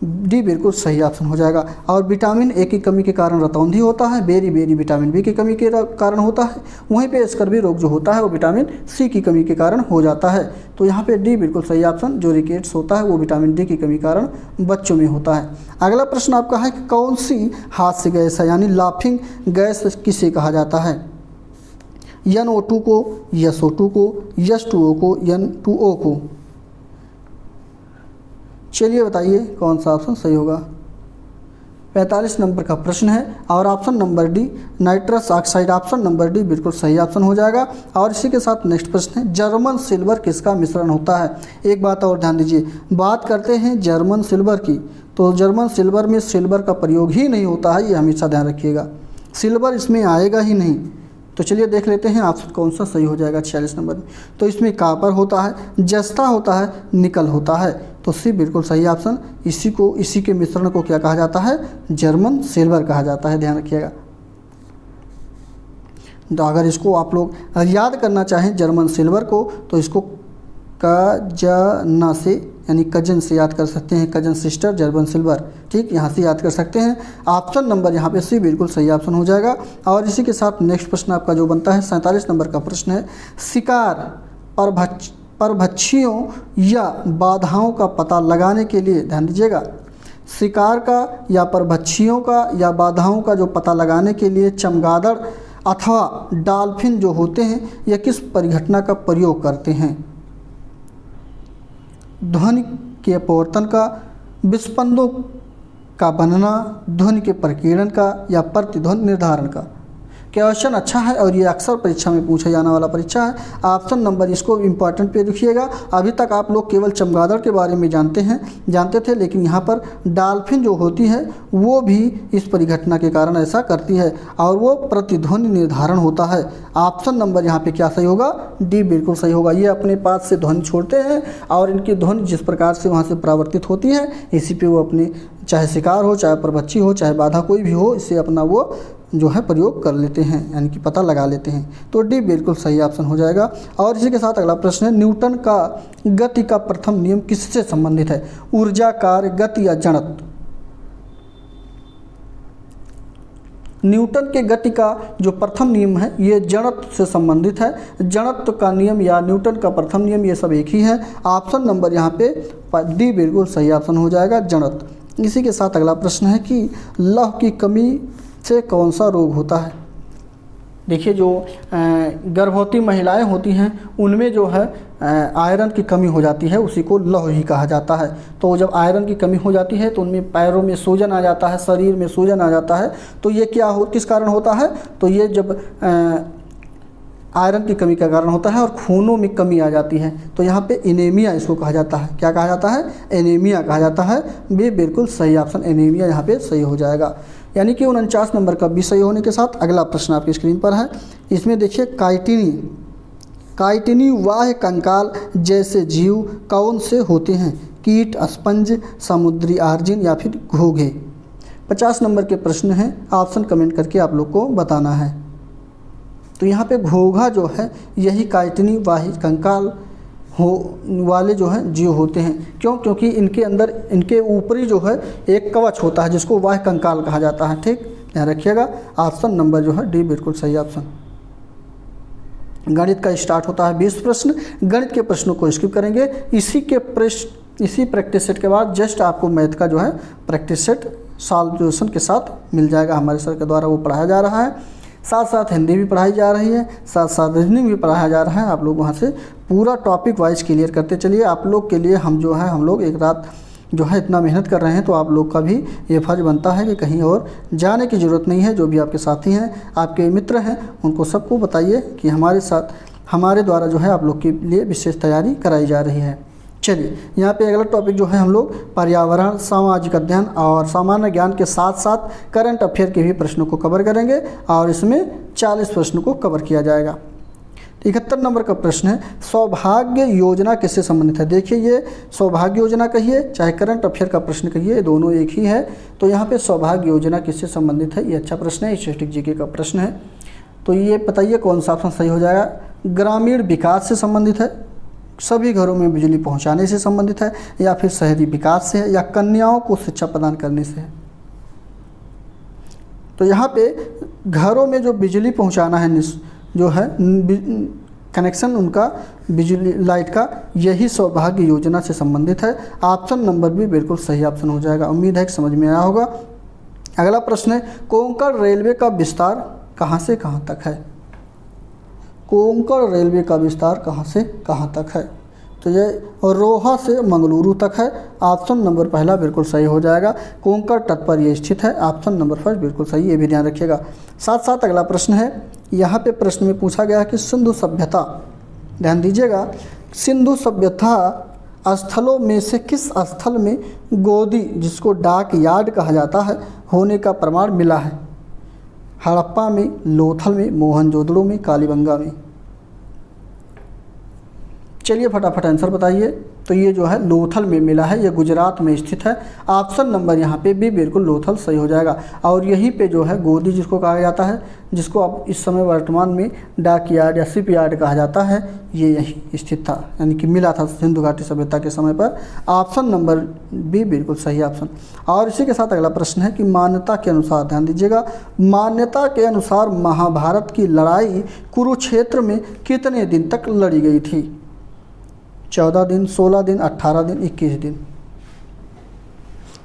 [SPEAKER 1] डी बिल्कुल सही ऑप्शन हो जाएगा। और विटामिन ए की कमी के कारण रतौंधी होता है, बेरी विटामिन बी की कमी के कारण होता है। वहीं पे स्कर्वी रोग जो होता है वो विटामिन सी की कमी के कारण हो जाता है। तो यहाँ पे डी बिल्कुल सही ऑप्शन, जो रिकेट्स होता है वो विटामिन डी की कमी के कारण बच्चों में होता है। अगला प्रश्न आपका है कि कौन सी हास्य गैस है, यानी लाफिंग गैस किसे कहा जाता है। NO2 को, SO2 को, H2O को, N2O को। चलिए बताइए कौन सा ऑप्शन सही होगा। 45 नंबर का प्रश्न है और option number D nitrous oxide, option number D बिल्कुल सही ऑप्शन हो जाएगा। और इसी के साथ नेक्स्ट प्रश्न है, जर्मन सिल्वर किसका मिश्रण होता है। एक बात और ध्यान दीजिए, बात करते हैं जर्मन सिल्वर की, तो जर्मन सिल्वर में सिल्वर का प्रयोग ही नहीं होता है, ये हमेशा ध्यान रखिएगा, सिल्वर इसमें आएगा ही नहीं। तो चलिए देख लेते हैं ऑप्शन कौन सा सही हो जाएगा 46 नंबर में। तो इसमें कापर होता है, जस्ता होता है, निकल होता है, तो सी बिल्कुल सही ऑप्शन। इसी के मिश्रण को क्या कहा जाता है, जर्मन सिल्वर कहा जाता है, ध्यान रखिएगा। तो अगर इसको आप लोग याद करना चाहें जर्मन सिल्वर को, तो इसको कजना से यानी कजन से याद कर सकते हैं, कजन सिस्टर जर्मन सिल्वर, ठीक, यहाँ से याद कर सकते हैं। ऑप्शन नंबर यहाँ पे सी बिल्कुल सही ऑप्शन हो जाएगा। और इसी के साथ नेक्स्ट प्रश्न आपका जो बनता है 47 नंबर का प्रश्न है, शिकार परभक्षियों या बाधाओं का पता लगाने के लिए, ध्यान दीजिएगा, शिकार का या परभक्षियों का या बाधाओं का जो पता लगाने के लिए चमगादड़ अथवा डॉल्फिन जो होते हैं यह किस परिघटना का प्रयोग करते हैं। ध्वनि के अपवर्तन का, विस्पंदों का बनना, ध्वनि के प्रकीर्णन का या प्रतिध्वनि निर्धारण का। क्वेश्चन अच्छा है और ये अक्सर परीक्षा में पूछा जाने वाला परीक्षा है। ऑप्शन नंबर इसको इम्पॉर्टेंट पे लिखिएगा। अभी तक आप लोग केवल चमगादड़ के बारे में जानते थे, लेकिन यहाँ पर डॉल्फिन जो होती है वो भी इस परिघटना के कारण ऐसा करती है और वो प्रतिध्वनि निर्धारण होता है। ऑप्शन नंबर यहाँ पे क्या सही होगा, डी बिल्कुल सही होगा। ये अपने पास से ध्वनि छोड़ते हैं और इनकी ध्वनि जिस प्रकार से वहाँ से परावर्तित होती है, इसी पे वो अपने, चाहे शिकार हो, चाहे परभक्षी हो, चाहे बाधा कोई भी हो, इससे अपना वो जो है प्रयोग कर लेते हैं, यानी कि पता लगा लेते हैं। तो डी बिल्कुल सही ऑप्शन हो जाएगा। और इसी के साथ अगला प्रश्न है, न्यूटन का गति का प्रथम नियम किससे संबंधित है। ऊर्जा, कार्य, गति या जड़त्व। न्यूटन के गति का जो प्रथम नियम है ये जड़त्व से संबंधित है। जड़त्व का नियम या न्यूटन का प्रथम नियम ये सब एक ही है। ऑप्शन नंबर यहाँ पे डी बिल्कुल सही ऑप्शन हो जाएगा, जड़त्व। इसी के साथ अगला प्रश्न है कि लौह की कमी से कौन सा रोग होता है। देखिए, जो गर्भवती महिलाएं होती हैं उनमें जो है आयरन की कमी हो जाती है, उसी को लौह ही कहा जाता है। तो जब आयरन की कमी हो जाती है तो उनमें पैरों में सूजन आ जाता है, शरीर में सूजन आ जाता है। तो ये किस कारण होता है, तो ये जब आयरन की कमी का कारण होता है और खूनों में कमी आ जाती है। तो यहाँ पे एनीमिया इसको कहा जाता है। क्या कहा जाता है, एनीमिया कहा जाता है। भी बिल्कुल सही ऑप्शन, एनीमिया यहाँ पे सही हो जाएगा। यानी कि 49 नंबर का भी सही होने के साथ अगला प्रश्न आपकी स्क्रीन पर है। इसमें देखिए, काइटिनी वाह्य कंकाल जैसे जीव कौन से होते हैं। कीट, स्पंज, समुद्री आर्जिन या फिर घोंघे। 50 नंबर के प्रश्न हैं, ऑप्शन कमेंट करके आप लोग को बताना है। तो यहाँ पे घोंघा जो है यही काइटिनी वाह्य कंकाल वाले जो हैं जीव होते हैं। क्यों, क्योंकि इनके अंदर, इनके ऊपरी जो है एक कवच होता है जिसको वाह्य कंकाल कहा जाता है, ठीक, ध्यान रखिएगा। ऑप्शन नंबर जो है डी बिल्कुल सही ऑप्शन। गणित का स्टार्ट होता है 20 प्रश्न। गणित के प्रश्नों को स्किप करेंगे। इसी प्रैक्टिस सेट के बाद जस्ट आपको मैथ का जो है प्रैक्टिस सेट सॉल्यूशन के साथ मिल जाएगा। हमारे सर के द्वारा वो पढ़ाया जा रहा है, साथ साथ हिंदी भी पढ़ाई जा रही है, साथ साथ रीजनिंग भी पढ़ाया जा रहा है। आप लोग वहाँ से पूरा टॉपिक वाइज क्लियर करते चलिए। आप लोग के लिए हम लोग एक रात जो है इतना मेहनत कर रहे हैं, तो आप लोग का भी ये फर्ज बनता है कि कहीं और जाने की ज़रूरत नहीं है। जो भी आपके साथी हैं, आपके मित्र हैं, उनको सबको बताइए कि हमारे द्वारा जो है आप लोग के लिए विशेष तैयारी कराई जा रही है। चलिए, यहाँ पे अगला टॉपिक जो है हम लोग पर्यावरण, सामाजिक अध्ययन और सामान्य ज्ञान के साथ साथ करंट अफेयर के भी प्रश्नों को कवर करेंगे और इसमें 40 प्रश्नों को कवर किया जाएगा। 71 नंबर का प्रश्न है, सौभाग्य योजना किससे संबंधित है। देखिए, ये सौभाग्य योजना कहिए चाहे करंट अफेयर का प्रश्न कहिए, दोनों एक ही है। तो यहाँ पे सौभाग्य योजना किससे संबंधित है, ये अच्छा प्रश्न है, स्टैटिक जीके का प्रश्न है। तो ये बताइए कौन सा ऑप्शन सही हो जाएगा। ग्रामीण विकास से संबंधित है, सभी घरों में बिजली पहुंचाने से संबंधित है, या फिर शहरी विकास से है, या कन्याओं को शिक्षा प्रदान करने से है। तो यहाँ पे घरों में जो बिजली पहुंचाना है, जो है कनेक्शन उनका बिजली लाइट का, यही सौभाग्य योजना से संबंधित है। ऑप्शन नंबर भी बिल्कुल सही ऑप्शन हो जाएगा। उम्मीद है कि समझ में आया होगा। अगला प्रश्न है, कोंकण रेलवे का विस्तार कहाँ से कहाँ तक है। कोंकण रेलवे का विस्तार कहाँ से कहाँ तक है? तो ये रोहा से मंगलुरु तक है। ऑप्शन नंबर पहला बिल्कुल सही हो जाएगा। कोंकण तट पर ये स्थित है। ऑप्शन नंबर फर्स्ट बिल्कुल सही, ये भी ध्यान रखिएगा। साथ साथ अगला प्रश्न है, यहाँ पे प्रश्न में पूछा गया है कि सिंधु सभ्यता, ध्यान दीजिएगा, सिंधु सभ्यता स्थलों में से किस स्थल में गोदी, जिसको डाक यार्ड कहा जाता है, होने का प्रमाण मिला है? हड़प्पा में, लोथल में, मोहनजोदड़ो में, कालीबंगा में? चलिए फटाफट आंसर बताइए। तो ये जो है लोथल में मिला है, ये गुजरात में स्थित है। ऑप्शन नंबर यहाँ पे भी बिल्कुल लोथल सही हो जाएगा। और यहीं पे जो है गोदी जिसको कहा जाता है, जिसको अब इस समय वर्तमान में डाक यार्ड या शिप यार्ड कहा जाता है, ये यहीं स्थित था, यानी कि मिला था सिंधु घाटी सभ्यता के समय पर। ऑप्शन नंबर बी बिल्कुल सही ऑप्शन। और इसी के साथ अगला प्रश्न है कि मान्यता के अनुसार, ध्यान दीजिएगा, मान्यता के अनुसार महाभारत की लड़ाई कुरुक्षेत्र में कितने दिन तक लड़ी गई थी? 14 दिन, 16 दिन, 18 दिन, 21 दिन?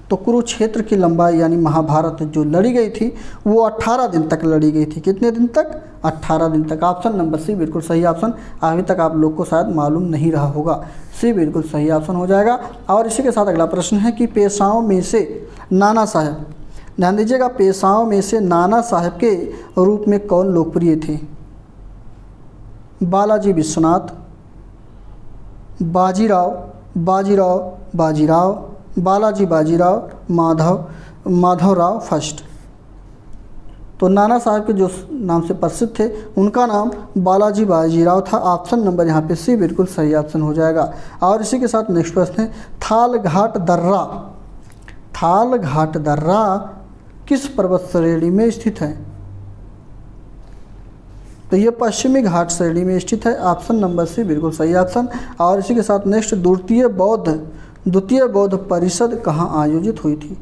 [SPEAKER 1] तो कुरुक्षेत्र की लंबाई यानी महाभारत जो लड़ी गई थी वो 18 दिन तक लड़ी गई थी। कितने दिन तक? 18 दिन तक। ऑप्शन नंबर सी बिल्कुल सही ऑप्शन। अभी तक आप लोग को शायद मालूम नहीं रहा होगा, सी बिल्कुल सही ऑप्शन हो जाएगा। और इसी के साथ अगला प्रश्न है कि पेशवाओं में से नाना साहब, ध्यान दीजिएगा, पेशवाओं में से नाना साहब के रूप में कौन लोकप्रिय थे? बालाजी विश्वनाथ, बाजीराव, बालाजी बाजीराव, माधवराव फर्स्ट। तो नाना साहब के जो नाम से प्रसिद्ध थे उनका नाम बालाजी बाजीराव था। ऑप्शन नंबर यहाँ पे सी बिल्कुल सही ऑप्शन हो जाएगा। और इसी के साथ नेक्स्ट प्रश्न है, थाल घाट दर्रा किस पर्वत श्रेणी में स्थित है? तो ये पश्चिमी घाट श्रेणी में स्थित है। ऑप्शन नंबर सी बिल्कुल सही ऑप्शन। और इसी के साथ नेक्स्ट, द्वितीय बौद्ध परिषद कहाँ आयोजित हुई थी?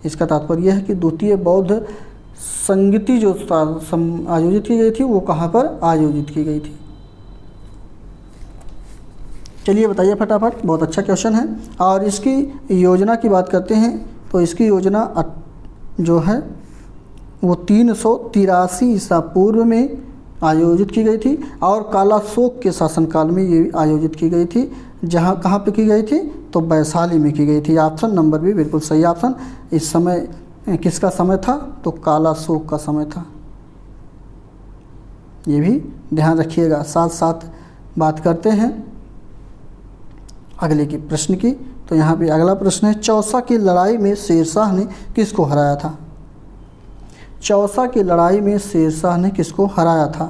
[SPEAKER 1] इसका तात्पर्य यह है कि द्वितीय बौद्ध संगति जो आयोजित की गई थी वो कहाँ पर आयोजित की गई थी? चलिए बताइए फटाफट, बहुत अच्छा क्वेश्चन है। और इसकी योजना की बात करते हैं तो इसकी योजना जो है वो 383 ईसा पूर्व में आयोजित की गई थी और कालाशोक के शासनकाल में ये आयोजित की गई थी। जहाँ कहाँ पे की गई थी? तो वैशाली में की गई थी। ऑप्शन नंबर भी बिल्कुल सही ऑप्शन। इस समय किसका समय था? तो कालाशोक का समय था, ये भी ध्यान रखिएगा। साथ साथ बात करते हैं अगले की प्रश्न की। तो यहाँ पे अगला प्रश्न है, चौसा की लड़ाई में शेरशाह ने किसको हराया था? चौसा की लड़ाई में शेरशाह ने किसको हराया था?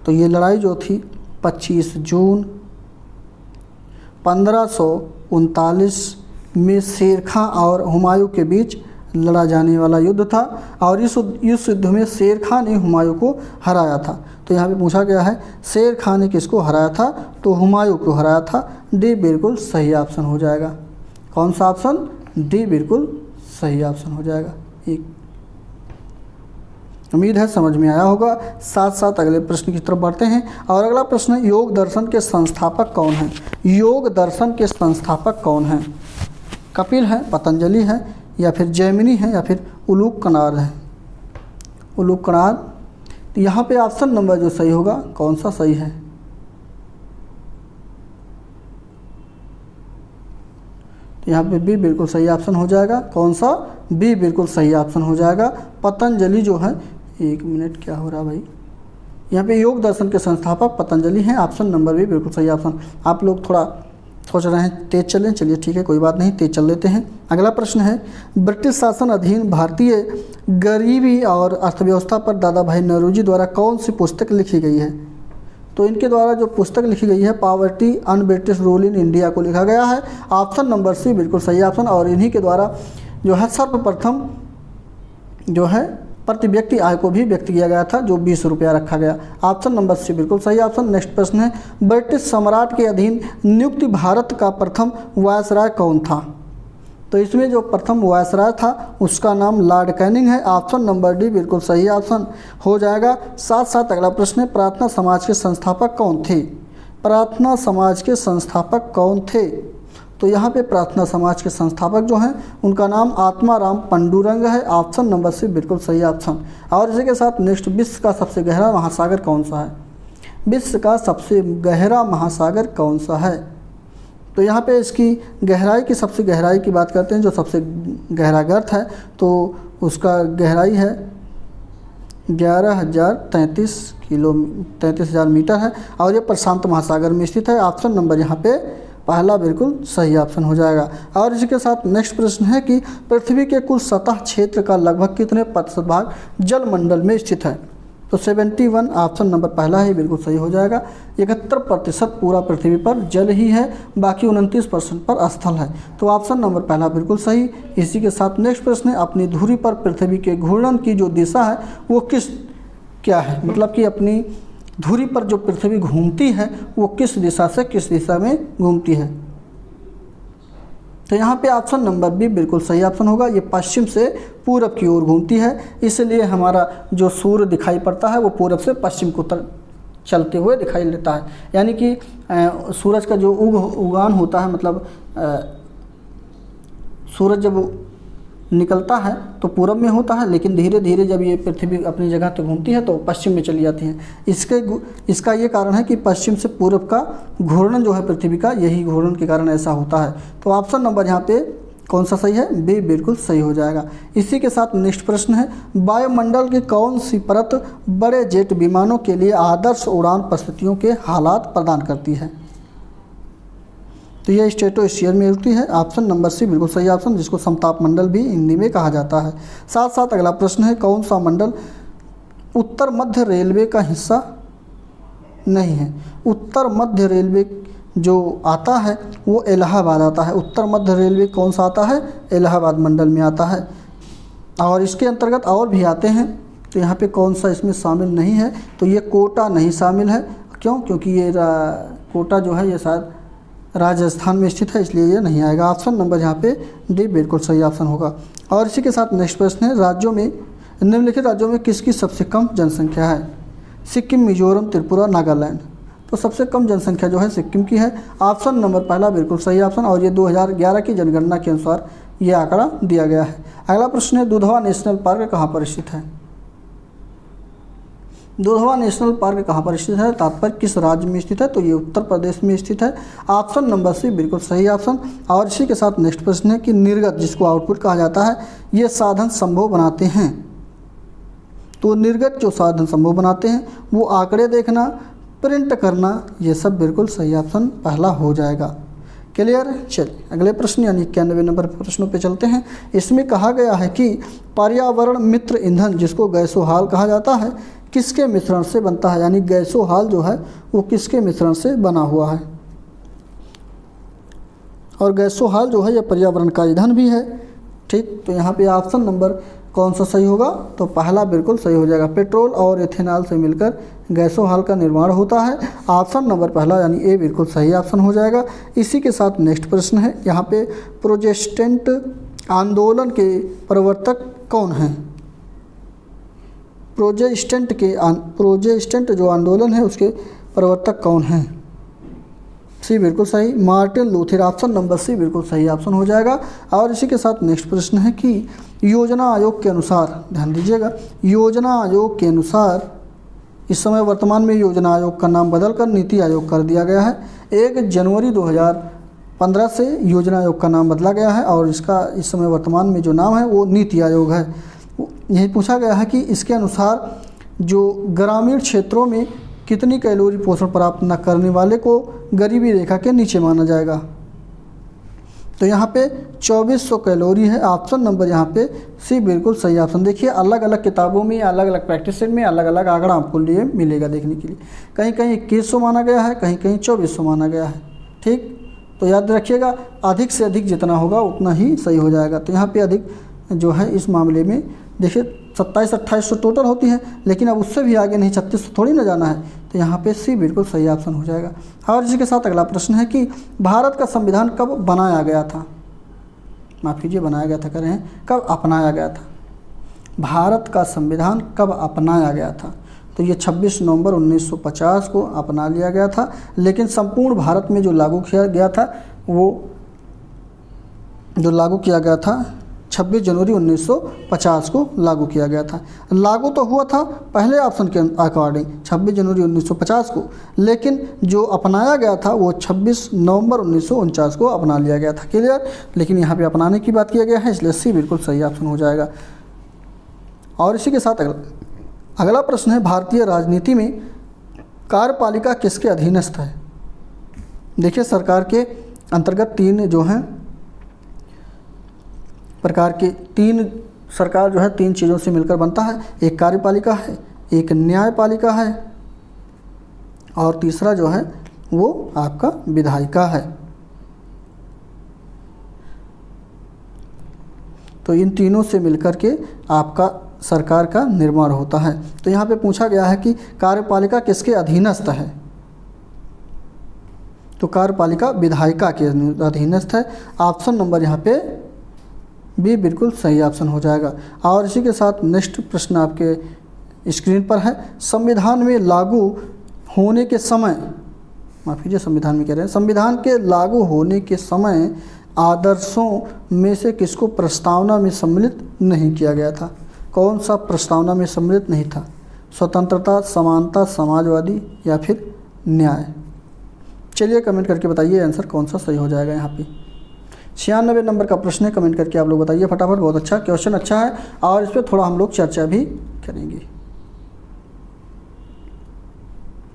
[SPEAKER 1] तो ये लड़ाई जो थी 25 जून 1539 में शेरखां और हुमायूं के बीच लड़ा जाने वाला युद्ध था। और इस युद्ध में शेर खां ने हुमायूं को हराया था। तो यहाँ पे पूछा गया है शेर खां ने किसको हराया था? तो हुमायूं को हराया था। डी बिल्कुल सही ऑप्शन हो जाएगा। कौन सा ऑप्शन? डी बिल्कुल सही ऑप्शन हो जाएगा। एक उम्मीद है समझ में आया होगा। साथ साथ अगले प्रश्न की तरफ बढ़ते हैं। और अगला प्रश्न है, योग दर्शन के संस्थापक कौन हैं? योग दर्शन के संस्थापक कौन हैं? कपिल है, पतंजलि है, या फिर जैमिनी है, या फिर उलूक कनार है? उलूक कनार। तो यहाँ पे ऑप्शन नंबर जो सही होगा, कौन सा सही है? तो यहाँ पे बी बिल्कुल सही ऑप्शन हो जाएगा। कौन सा? बी बिल्कुल सही ऑप्शन हो जाएगा। पतंजलि जो है, एक मिनट क्या हो रहा भाई, यहाँ पे योग दर्शन के संस्थापक पतंजलि हैं। ऑप्शन नंबर भी बिल्कुल सही ऑप्शन। आप लोग थोड़ा सोच रहे हैं तेज चलें, चलिए ठीक है, कोई बात नहीं, तेज चल लेते हैं। अगला प्रश्न है, ब्रिटिश शासन अधीन भारतीय गरीबी और अर्थव्यवस्था पर दादा भाई नौरोजी द्वारा कौन सी पुस्तक लिखी गई है? तो इनके द्वारा जो पुस्तक लिखी गई है, poverty un British rule in India को लिखा गया है। ऑप्शन नंबर सी बिल्कुल सही ऑप्शन। और इन्हीं के द्वारा जो है सर्वप्रथम जो है प्रति व्यक्ति आय को भी व्यक्त किया गया था, जो 20 रुपया रखा गया। ऑप्शन नंबर सी बिल्कुल सही ऑप्शन। नेक्स्ट प्रश्न है, ब्रिटिश सम्राट के अधीन नियुक्त भारत का प्रथम वायसराय कौन था? तो इसमें जो प्रथम वायसराय था उसका नाम लॉर्ड कैनिंग है। ऑप्शन नंबर डी बिल्कुल सही ऑप्शन हो जाएगा। साथ साथ अगला प्रश्न है, प्रार्थना समाज के संस्थापक कौन थे? प्रार्थना समाज के संस्थापक कौन थे? तो यहाँ पे प्रार्थना समाज के संस्थापक जो हैं उनका नाम आत्माराम पंडुरंग है। ऑप्शन नंबर सी बिल्कुल सही ऑप्शन। और इसी के साथ नेक्स्ट, विश्व का सबसे गहरा महासागर कौन सा है? विश्व का सबसे गहरा महासागर कौन सा है? तो यहाँ पे इसकी गहराई की, सबसे गहराई की बात करते हैं। जो सबसे गहरा गर्त है तो उसका गहराई है 11,033 मीटर है और ये प्रशांत महासागर में स्थित है। ऑप्शन नंबर यहाँ पे पहला बिल्कुल सही ऑप्शन हो जाएगा। और इसी के साथ नेक्स्ट प्रश्न है कि पृथ्वी के कुल सतह क्षेत्र का लगभग कितने प्रतिशत भाग जलमंडल में स्थित है? तो 71 ऑप्शन नंबर पहला है, बिल्कुल सही हो जाएगा। 71% पूरा पृथ्वी पर जल ही है, बाकी 29% पर स्थल है। तो ऑप्शन नंबर पहला बिल्कुल सही। इसी के साथ नेक्स्ट प्रश्न है, अपनी धुरी पर पृथ्वी के घूर्णन की जो दिशा है वो क्या है? मतलब कि अपनी धुरी पर जो पृथ्वी घूमती है वो किस दिशा से किस दिशा में घूमती है? तो यहाँ पे ऑप्शन नंबर बी बिल्कुल सही ऑप्शन होगा। ये पश्चिम से पूरब की ओर घूमती है, इसलिए हमारा जो सूर्य दिखाई पड़ता है वो पूरब से पश्चिम को चलते हुए दिखाई देता है। यानी कि सूरज का जो उगान होता है, मतलब सूरज जब निकलता है तो पूरब में होता है, लेकिन धीरे धीरे जब ये पृथ्वी अपनी जगह पे घूमती है तो पश्चिम में चली जाती है। इसका ये कारण है कि पश्चिम से पूरब का घूर्णन जो है पृथ्वी का, यही घूर्णन के कारण ऐसा होता है। तो ऑप्शन नंबर यहाँ पे कौन सा सही है? बी बिल्कुल सही हो जाएगा। इसी के साथ नेक्स्ट प्रश्न है, वायुमंडल की कौन सी परत बड़े जेट विमानों के लिए आदर्श उड़ान परिस्थितियों के हालात प्रदान करती है? तो यह स्ट्रेटोस्फीयर में होती है। ऑप्शन नंबर सी बिल्कुल सही ऑप्शन, जिसको समताप मंडल भी हिंदी में कहा जाता है। साथ साथ अगला प्रश्न है, कौन सा मंडल उत्तर मध्य रेलवे का हिस्सा नहीं है? उत्तर मध्य रेलवे जो आता है वो इलाहाबाद आता है। उत्तर मध्य रेलवे कौन सा आता है? इलाहाबाद मंडल में आता है। और इसके अंतर्गत और भी आते हैं, तो यहाँ पे कौन सा इसमें शामिल नहीं है? तो ये कोटा नहीं शामिल है। क्यों? क्योंकि ये कोटा जो है ये शायद राजस्थान में स्थित है, इसलिए ये नहीं आएगा। ऑप्शन नंबर यहाँ पे डी बिल्कुल सही ऑप्शन होगा। और इसी के साथ नेक्स्ट प्रश्न है, राज्यों में निम्नलिखित राज्यों में किसकी सबसे कम जनसंख्या है? सिक्किम, मिजोरम, त्रिपुरा, नागालैंड। तो सबसे कम जनसंख्या जो है सिक्किम की है। ऑप्शन नंबर पहला बिल्कुल सही ऑप्शन, और ये 2011 की जनगणना के अनुसार ये आंकड़ा दिया गया है। अगला प्रश्न है, दुधवा नेशनल पार्क कहाँ पर स्थित है? दुधवा नेशनल पार्क कहाँ पर स्थित है? तात्पर्य किस राज्य में स्थित है? तो ये उत्तर प्रदेश में स्थित है। ऑप्शन नंबर सी बिल्कुल सही ऑप्शन। और इसी के साथ नेक्स्ट प्रश्न है कि निर्गत, जिसको आउटपुट कहा जाता है, ये साधन संभव बनाते हैं। तो निर्गत जो साधन संभव बनाते हैं वो आंकड़े देखना, प्रिंट करना, ये सब बिल्कुल सही ऑप्शन पहला हो जाएगा। क्लियर? चलिए अगले प्रश्न यानी 91 नंबर प्रश्नों पे चलते हैं। इसमें कहा गया है कि पर्यावरण मित्र ईंधन, जिसको गैसोहाल कहा जाता है, किसके मिश्रण से बनता है? यानी गैसोहाल जो है वो किसके मिश्रण से बना हुआ है? और गैसोहाल जो है ये पर्यावरण का ईंधन भी है। ठीक, तो यहाँ पे ऑप्शन नंबर कौन सा सही होगा? तो पहला बिल्कुल सही हो जाएगा। पेट्रोल और इथेनॉल से मिलकर गैसोहाल का निर्माण होता है। ऑप्शन नंबर पहला यानी ए बिल्कुल सही ऑप्शन हो जाएगा। इसी के साथ नेक्स्ट प्रश्न है, यहाँ पे प्रोटेस्टेंट आंदोलन के प्रवर्तक कौन हैं? प्रोटेस्टेंट जो आंदोलन है उसके प्रवर्तक कौन हैं? सी बिल्कुल सही, Martin Luther. Option number C बिल्कुल सही ऑप्शन हो जाएगा। और इसी के साथ नेक्स्ट प्रश्न है कि योजना आयोग के अनुसार, ध्यान दीजिएगा, योजना आयोग के अनुसार इस समय वर्तमान में योजना आयोग का नाम बदलकर नीति आयोग कर दिया गया है। 1 जनवरी 2015 से योजना आयोग का नाम बदला गया है और इसका इस समय वर्तमान में जो नाम है वो नीति आयोग है। यही पूछा गया है कि इसके अनुसार जो ग्रामीण क्षेत्रों में कितनी कैलोरी पोषण प्राप्त न करने वाले को गरीबी रेखा के नीचे माना जाएगा? तो यहाँ पे 2400 कैलोरी है। ऑप्शन नंबर यहाँ पे सी बिल्कुल सही ऑप्शन। देखिए अलग अलग किताबों में, अलग अलग प्रैक्टिस सेट में अलग अलग आंकड़ा आपको लिए मिलेगा देखने के लिए। कहीं कहीं 2100 माना गया है, कहीं कहीं 2400 माना गया है। ठीक, तो याद रखिएगा अधिक से अधिक जितना होगा उतना ही सही हो जाएगा। तो यहाँ पे अधिक जो है इस मामले में देखिए 2700-2800 टोटल होती है, लेकिन अब उससे भी आगे नहीं, 3600 थोड़ी ना जाना है। तो यहाँ पे सी बिल्कुल सही ऑप्शन हो जाएगा। और इसी के साथ अगला प्रश्न है कि भारत का संविधान कब बनाया गया था? माफ़ कीजिए, बनाया गया था कह रहे हैं, कब अपनाया गया था? भारत का संविधान कब अपनाया गया था? तो ये 26 नवंबर 1950 को अपना लिया गया था, लेकिन संपूर्ण भारत में जो लागू किया गया था वो 26 26 जनवरी 1950 को लागू किया गया था। लागू तो हुआ था पहले ऑप्शन के अकॉर्डिंग 26 जनवरी 1950 को, लेकिन जो अपनाया गया था वो 26 नवंबर 1949 को अपना लिया गया था। क्लियर? लेकिन यहाँ पे अपनाने की बात किया गया है, इसलिए सी बिल्कुल सही ऑप्शन हो जाएगा। और इसी के साथ अगला प्रश्न है, भारतीय राजनीति में कार्यपालिका किसके अधीनस्थ है? देखिए, सरकार के अंतर्गत तीन जो हैं प्रकार के सरकार जो है तीन चीज़ों से मिलकर बनता है। एक कार्यपालिका है, एक न्यायपालिका है और तीसरा जो है वो आपका विधायिका है। तो इन तीनों से मिलकर के आपका सरकार का निर्माण होता है। तो यहाँ पे पूछा गया है कि कार्यपालिका किसके अधीनस्थ है? तो कार्यपालिका विधायिका के अधीनस्थ है। ऑप्शन नंबर यहाँ पे बी बिल्कुल सही ऑप्शन हो जाएगा। और इसी के साथ नेक्स्ट प्रश्न आपके स्क्रीन पर है, संविधान में लागू होने के समय, माफ़ कीजिए संविधान में कह रहे हैं, संविधान के लागू होने के समय आदर्शों में से किसको प्रस्तावना में सम्मिलित नहीं किया गया था? कौन सा प्रस्तावना में सम्मिलित नहीं था? स्वतंत्रता, समानता, समाजवादी या फिर न्याय? चलिए कमेंट करके बताइए आंसर कौन सा सही हो जाएगा। यहाँ पे 96 नंबर का प्रश्न है, कमेंट करके आप लोग बताइए फटाफट। बहुत अच्छा क्वेश्चन, अच्छा है और इस पर थोड़ा हम लोग चर्चा भी करेंगे।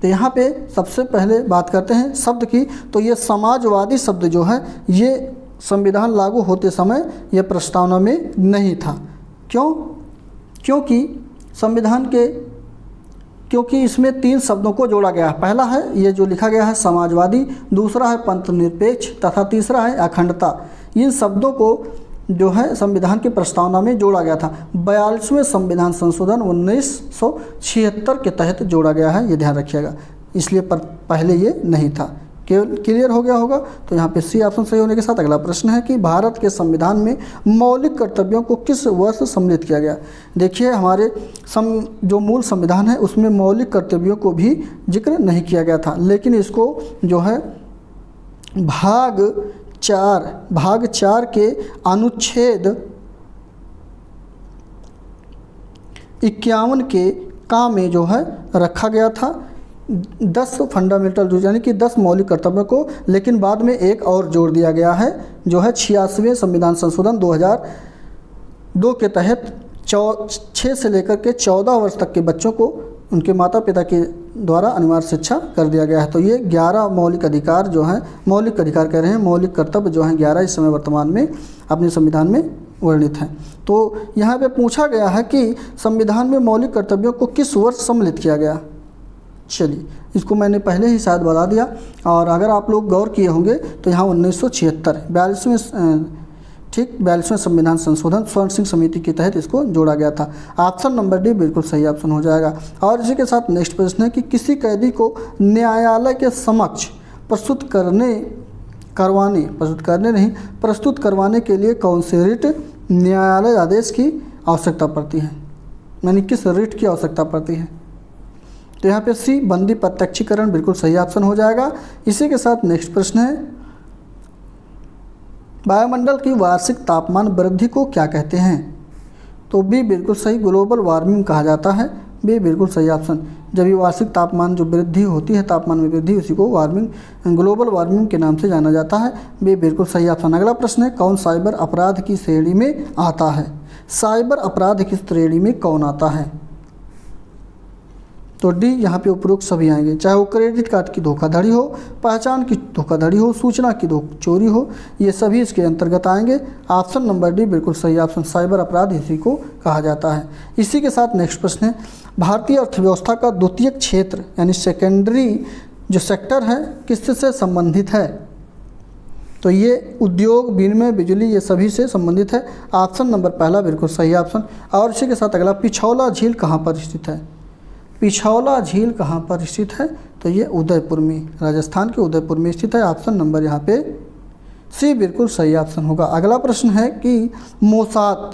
[SPEAKER 1] तो यहाँ पे सबसे पहले बात करते हैं शब्द की। तो ये समाजवादी शब्द जो है ये संविधान लागू होते समय ये प्रस्तावना में नहीं था। क्यों? क्योंकि इसमें तीन शब्दों को जोड़ा गया है। पहला है ये जो लिखा गया है समाजवादी, दूसरा है पंथनिरपेक्ष तथा तीसरा है अखंडता। इन शब्दों को जो है संविधान की प्रस्तावना में जोड़ा गया था। 42वें संविधान संशोधन 1976 के तहत जोड़ा गया है, ये ध्यान रखिएगा। इसलिए पहले ये नहीं था। क्लियर हो गया होगा। तो यहाँ पे सी ऑप्शन सही होने के साथ अगला प्रश्न है कि भारत के संविधान में मौलिक कर्तव्यों को किस वर्ष सम्मिलित किया गया? देखिए, हमारे जो मूल संविधान है उसमें मौलिक कर्तव्यों को भी जिक्र नहीं किया गया था, लेकिन इसको जो है भाग 4 के अनुच्छेद 51 के काम में जो है रखा गया था 10 फंडामेंटल यानी कि 10 मौलिक कर्तव्यों को, लेकिन बाद में एक और जोड़ दिया गया है जो है 86वें संविधान संशोधन 2002 के तहत 6 से लेकर के 14 वर्ष तक के बच्चों को उनके माता पिता के द्वारा अनिवार्य शिक्षा कर दिया गया है। तो ये 11 मौलिक अधिकार जो हैं, मौलिक अधिकार कह रहे हैं, मौलिक कर्तव्य जो हैं 11 इस समय वर्तमान में अपने संविधान में वर्णित हैं। तो यहाँ पे पूछा गया है कि संविधान में मौलिक कर्तव्यों को किस वर्ष सम्मिलित किया गया? चलिए, इसको मैंने पहले ही शायद बता दिया, और अगर आप लोग गौर किए होंगे तो यहाँ 1976 42वें संविधान संशोधन स्वर्ण सिंह समिति के तहत इसको जोड़ा गया था। ऑप्शन नंबर डी बिल्कुल सही ऑप्शन हो जाएगा। और इसी के साथ नेक्स्ट प्रश्न है कि किसी कैदी को न्यायालय के समक्ष प्रस्तुत करवाने के लिए कौन से रिट न्यायालय आदेश की आवश्यकता पड़ती है? यानी किस रिट की आवश्यकता पड़ती है? तो यहाँ पे सी बंदी प्रत्यक्षीकरण बिल्कुल सही ऑप्शन हो जाएगा। इसी के साथ नेक्स्ट प्रश्न है, वायुमंडल की वार्षिक तापमान वृद्धि को क्या कहते हैं? तो बी बिल्कुल सही, ग्लोबल वार्मिंग कहा जाता है। बी बिल्कुल सही ऑप्शन। जब ये वार्षिक तापमान जो वृद्धि होती है, तापमान में वृद्धि, उसी को ग्लोबल वार्मिंग के नाम से जाना जाता है। बी बिल्कुल सही ऑप्शन। अगला प्रश्न है, कौन साइबर अपराध की श्रेणी में आता है? साइबर अपराध की श्रेणी में कौन आता है? तो डी यहाँ पे उपरोक्त सभी आएंगे, चाहे वो क्रेडिट कार्ड की धोखाधड़ी हो, पहचान की धोखाधड़ी हो, सूचना की चोरी हो, ये सभी इसके अंतर्गत आएंगे। ऑप्शन नंबर डी बिल्कुल सही ऑप्शन, साइबर अपराध इसी को कहा जाता है। इसी के साथ नेक्स्ट प्रश्न है, भारतीय अर्थव्यवस्था का द्वितीयक क्षेत्र यानी सेकेंडरी जो सेक्टर है किससे संबंधित है? तो ये उद्योग, विनिमय, बिजली, ये सभी से संबंधित है। ऑप्शन नंबर पहला बिल्कुल सही ऑप्शन। और इसी के साथ अगला, पिछौला झील कहाँ पर स्थित है? पिछौला झील कहाँ पर स्थित है? तो ये उदयपुर में, राजस्थान के उदयपुर में स्थित है। ऑप्शन नंबर यहाँ पे सी बिल्कुल सही ऑप्शन होगा। अगला प्रश्न है कि मोसाद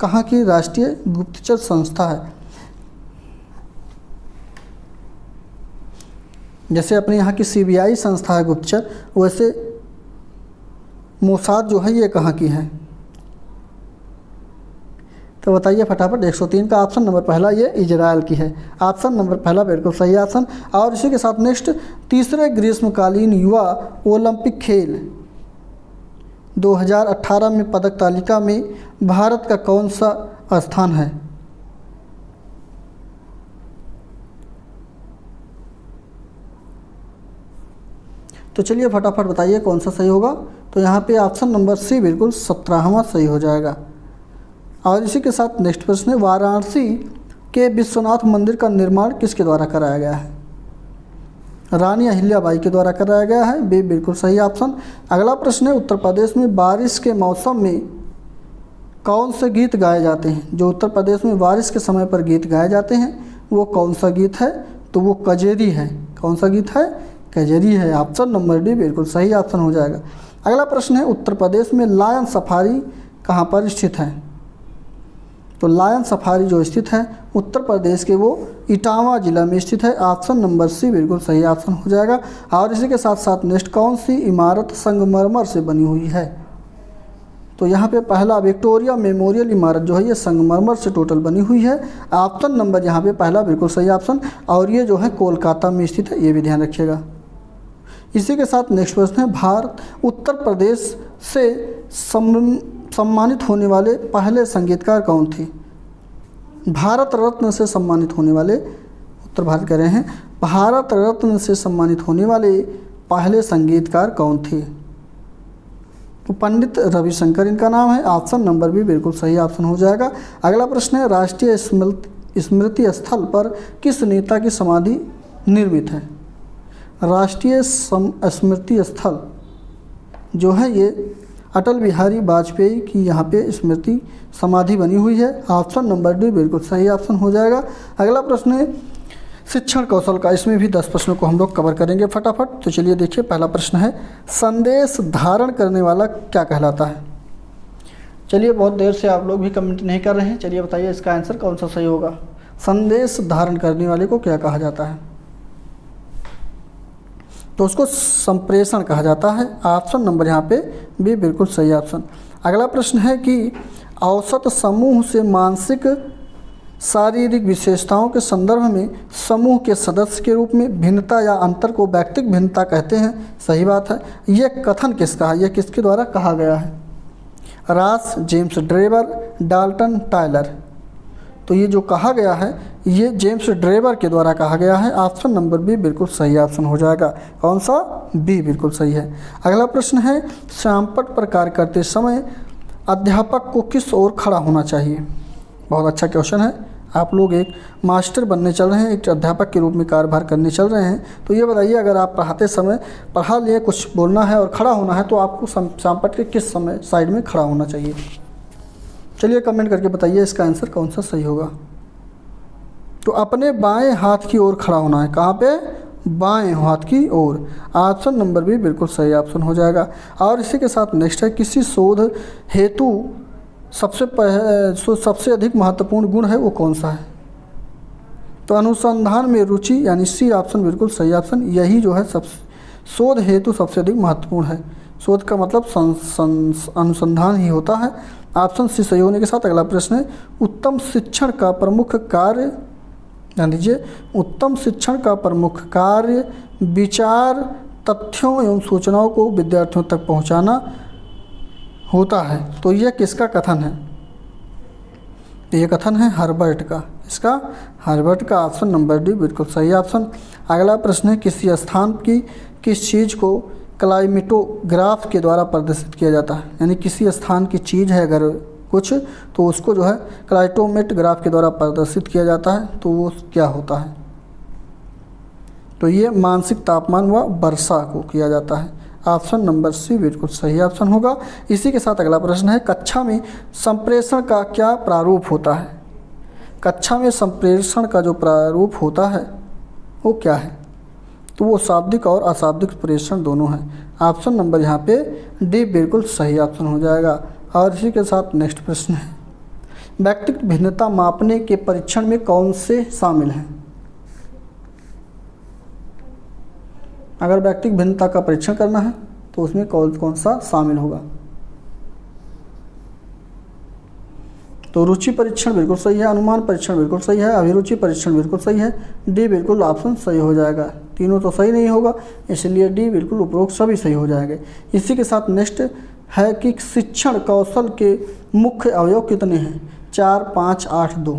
[SPEAKER 1] कहाँ की राष्ट्रीय गुप्तचर संस्था है? जैसे अपने यहाँ की CBI संस्था है गुप्तचर, वैसे मोसाद जो है ये कहाँ की है? तो बताइए फटाफट। 103 का ऑप्शन नंबर पहला ये इजराइल की है। ऑप्शन नंबर पहला बिल्कुल सही ऑप्शन। और इसी के साथ नेक्स्ट, तीसरे ग्रीष्मकालीन युवा ओलंपिक खेल 2018 में पदक तालिका में भारत का कौन सा स्थान है? तो चलिए फटाफट बताइए कौन सा सही होगा। तो यहाँ पे ऑप्शन नंबर सी बिल्कुल 17वां सही हो जाएगा। और इसी के साथ नेक्स्ट प्रश्न है, वाराणसी के विश्वनाथ मंदिर का निर्माण किसके द्वारा कराया गया है? रानी अहिल्याबाई के द्वारा कराया गया है। बी बिल्कुल सही ऑप्शन। अगला प्रश्न है, उत्तर प्रदेश में बारिश के मौसम में कौन से गीत गाए जाते हैं? जो उत्तर प्रदेश में बारिश के समय पर गीत गाए जाते हैं वो कौन सा गीत है? तो वो कजेरी है। कौन सा गीत है? कजेरी है। ऑप्शन नंबर डी बिल्कुल सही ऑप्शन हो जाएगा। अगला प्रश्न है, उत्तर प्रदेश में लायन सफारी कहाँ पर स्थित है? तो लायन सफारी जो स्थित है उत्तर प्रदेश के वो इटावा जिला में स्थित है। ऑप्शन नंबर सी बिल्कुल सही ऑप्शन हो जाएगा। और इसी के साथ साथ नेक्स्ट, कौन सी इमारत संगमरमर से बनी हुई है? तो यहाँ पे पहला विक्टोरिया मेमोरियल इमारत जो है ये संगमरमर से टोटल बनी हुई है। ऑप्शन नंबर यहाँ पे पहला बिल्कुल सही ऑप्शन। और ये जो है कोलकाता में स्थित है, ये भी ध्यान रखिएगा। इसी के साथ नेक्स्ट प्रश्न है, भारत उत्तर प्रदेश से सम्मानित होने वाले पहले संगीतकार कौन थे? भारत रत्न से सम्मानित होने वाले, उत्तर भारत कह रहे हैं, भारत रत्न से सम्मानित होने वाले पहले संगीतकार कौन थे? तो पंडित रविशंकर इनका नाम है। ऑप्शन नंबर भी बिल्कुल सही ऑप्शन हो जाएगा। अगला प्रश्न है, राष्ट्रीय स्मृति स्थल पर किस नेता की समाधि निर्मित है? राष्ट्रीय स्मृति स्थल जो है ये अटल बिहारी वाजपेयी की यहाँ पे स्मृति समाधि बनी हुई है। ऑप्शन नंबर डी बिल्कुल सही ऑप्शन हो जाएगा। अगला प्रश्न है शिक्षण कौशल का, इसमें भी 10 प्रश्नों को हम लोग कवर करेंगे फटाफट। तो चलिए देखिए, पहला प्रश्न है, संदेश धारण करने वाला क्या कहलाता है? चलिए, बहुत देर से आप लोग भी कमेंट नहीं कर रहे हैं, चलिए बताइए इसका आंसर कौन सा सही होगा। संदेश धारण करने वाले को क्या कहा जाता है? तो उसको संप्रेषण कहा जाता है। ऑप्शन नंबर यहाँ पे बी बिल्कुल सही ऑप्शन। अगला प्रश्न है कि औसत समूह से मानसिक शारीरिक विशेषताओं के संदर्भ में समूह के सदस्य के रूप में भिन्नता या अंतर को व्यक्तिक भिन्नता कहते हैं। सही बात है। यह कथन किसका है? यह किसके द्वारा कहा गया है? रास, जेम्स ड्रेबर, डाल्टन, टायलर। तो ये जो कहा गया है ये जेम्स ड्रेबर के द्वारा कहा गया है। ऑप्शन नंबर बी बिल्कुल सही ऑप्शन हो जाएगा। कौन सा? बी बिल्कुल सही है। अगला प्रश्न है, श्यामपट्ट पर कार्य करते समय अध्यापक को किस ओर खड़ा होना चाहिए? बहुत अच्छा क्वेश्चन है। आप लोग एक मास्टर बनने चल रहे हैं, एक अध्यापक के रूप में कार्यभार करने चल रहे हैं, तो ये बताइए अगर आप पढ़ाते समय पढ़ा लिए कुछ बोलना है और खड़ा होना है तो आपको श्यामपट्ट के किस समय साइड में खड़ा होना चाहिए? चलिए कमेंट करके बताइए इसका आंसर कौन सा सही होगा। तो अपने बाएं हाथ की ओर खड़ा होना है। कहाँ पे? बाएं हाथ की ओर। ऑप्शन नंबर भी बिल्कुल सही ऑप्शन हो जाएगा। और इसी के साथ नेक्स्ट है, किसी शोध हेतु सबसे अधिक महत्वपूर्ण गुण है वो कौन सा है? तो अनुसंधान में रुचि, यानी सी ऑप्शन बिल्कुल सही ऑप्शन। यही जो है सब शोध हेतु सबसे अधिक महत्वपूर्ण है। शोध का मतलब अनुसंधान ही होता है। ऑप्शन सी सही होने के साथ अगला प्रश्न है, उत्तम शिक्षण का प्रमुख कार्य, ध्यान दीजिए, उत्तम शिक्षण का प्रमुख कार्य विचार, तथ्यों एवं सूचनाओं को विद्यार्थियों तक पहुंचाना होता है। तो यह किसका कथन है? ये कथन है हर्बर्ट का। इसका? हर्बर्ट का। ऑप्शन नंबर डी बिल्कुल सही ऑप्शन। अगला प्रश्न है, किसी स्थान की किस चीज़ को क्लाइमेटोग्राफ के द्वारा प्रदर्शित किया जाता है? यानी किसी स्थान की चीज़ है अगर कुछ, तो उसको जो है क्लाइमेटोग्राफ के द्वारा प्रदर्शित किया जाता है, तो वो क्या होता है? तो ये मानसिक तापमान व वर्षा को किया जाता है। ऑप्शन नंबर सी बिल्कुल सही ऑप्शन होगा। इसी के साथ अगला प्रश्न है, कक्षा में संप्रेषण का क्या प्रारूप होता है? कक्षा में संप्रेषण का जो प्रारूप होता है वो क्या है? तो वो शाब्दिक और अशाब्दिक प्रेषण दोनों हैं। ऑप्शन नंबर यहाँ पे डी बिल्कुल सही ऑप्शन हो जाएगा। और इसी के साथ नेक्स्ट प्रश्न है, व्यक्तिगत भिन्नता मापने के परीक्षण में कौन से शामिल हैं? अगर व्यक्तिगत भिन्नता का परीक्षण करना है तो उसमें कौन कौन सा शामिल होगा? तो रुचि परीक्षण बिल्कुल सही है, अनुमान परीक्षण बिल्कुल सही है, अभिरुचि परीक्षण बिल्कुल सही है, डी बिल्कुल ऑप्शन सही हो जाएगा। तीनों तो सही नहीं होगा, इसलिए डी बिल्कुल उपरोक्त सभी सही हो जाएंगे। इसी के साथ नेक्स्ट है कि शिक्षण कौशल के मुख्य अवयव कितने हैं? 4, 5, 8, 2।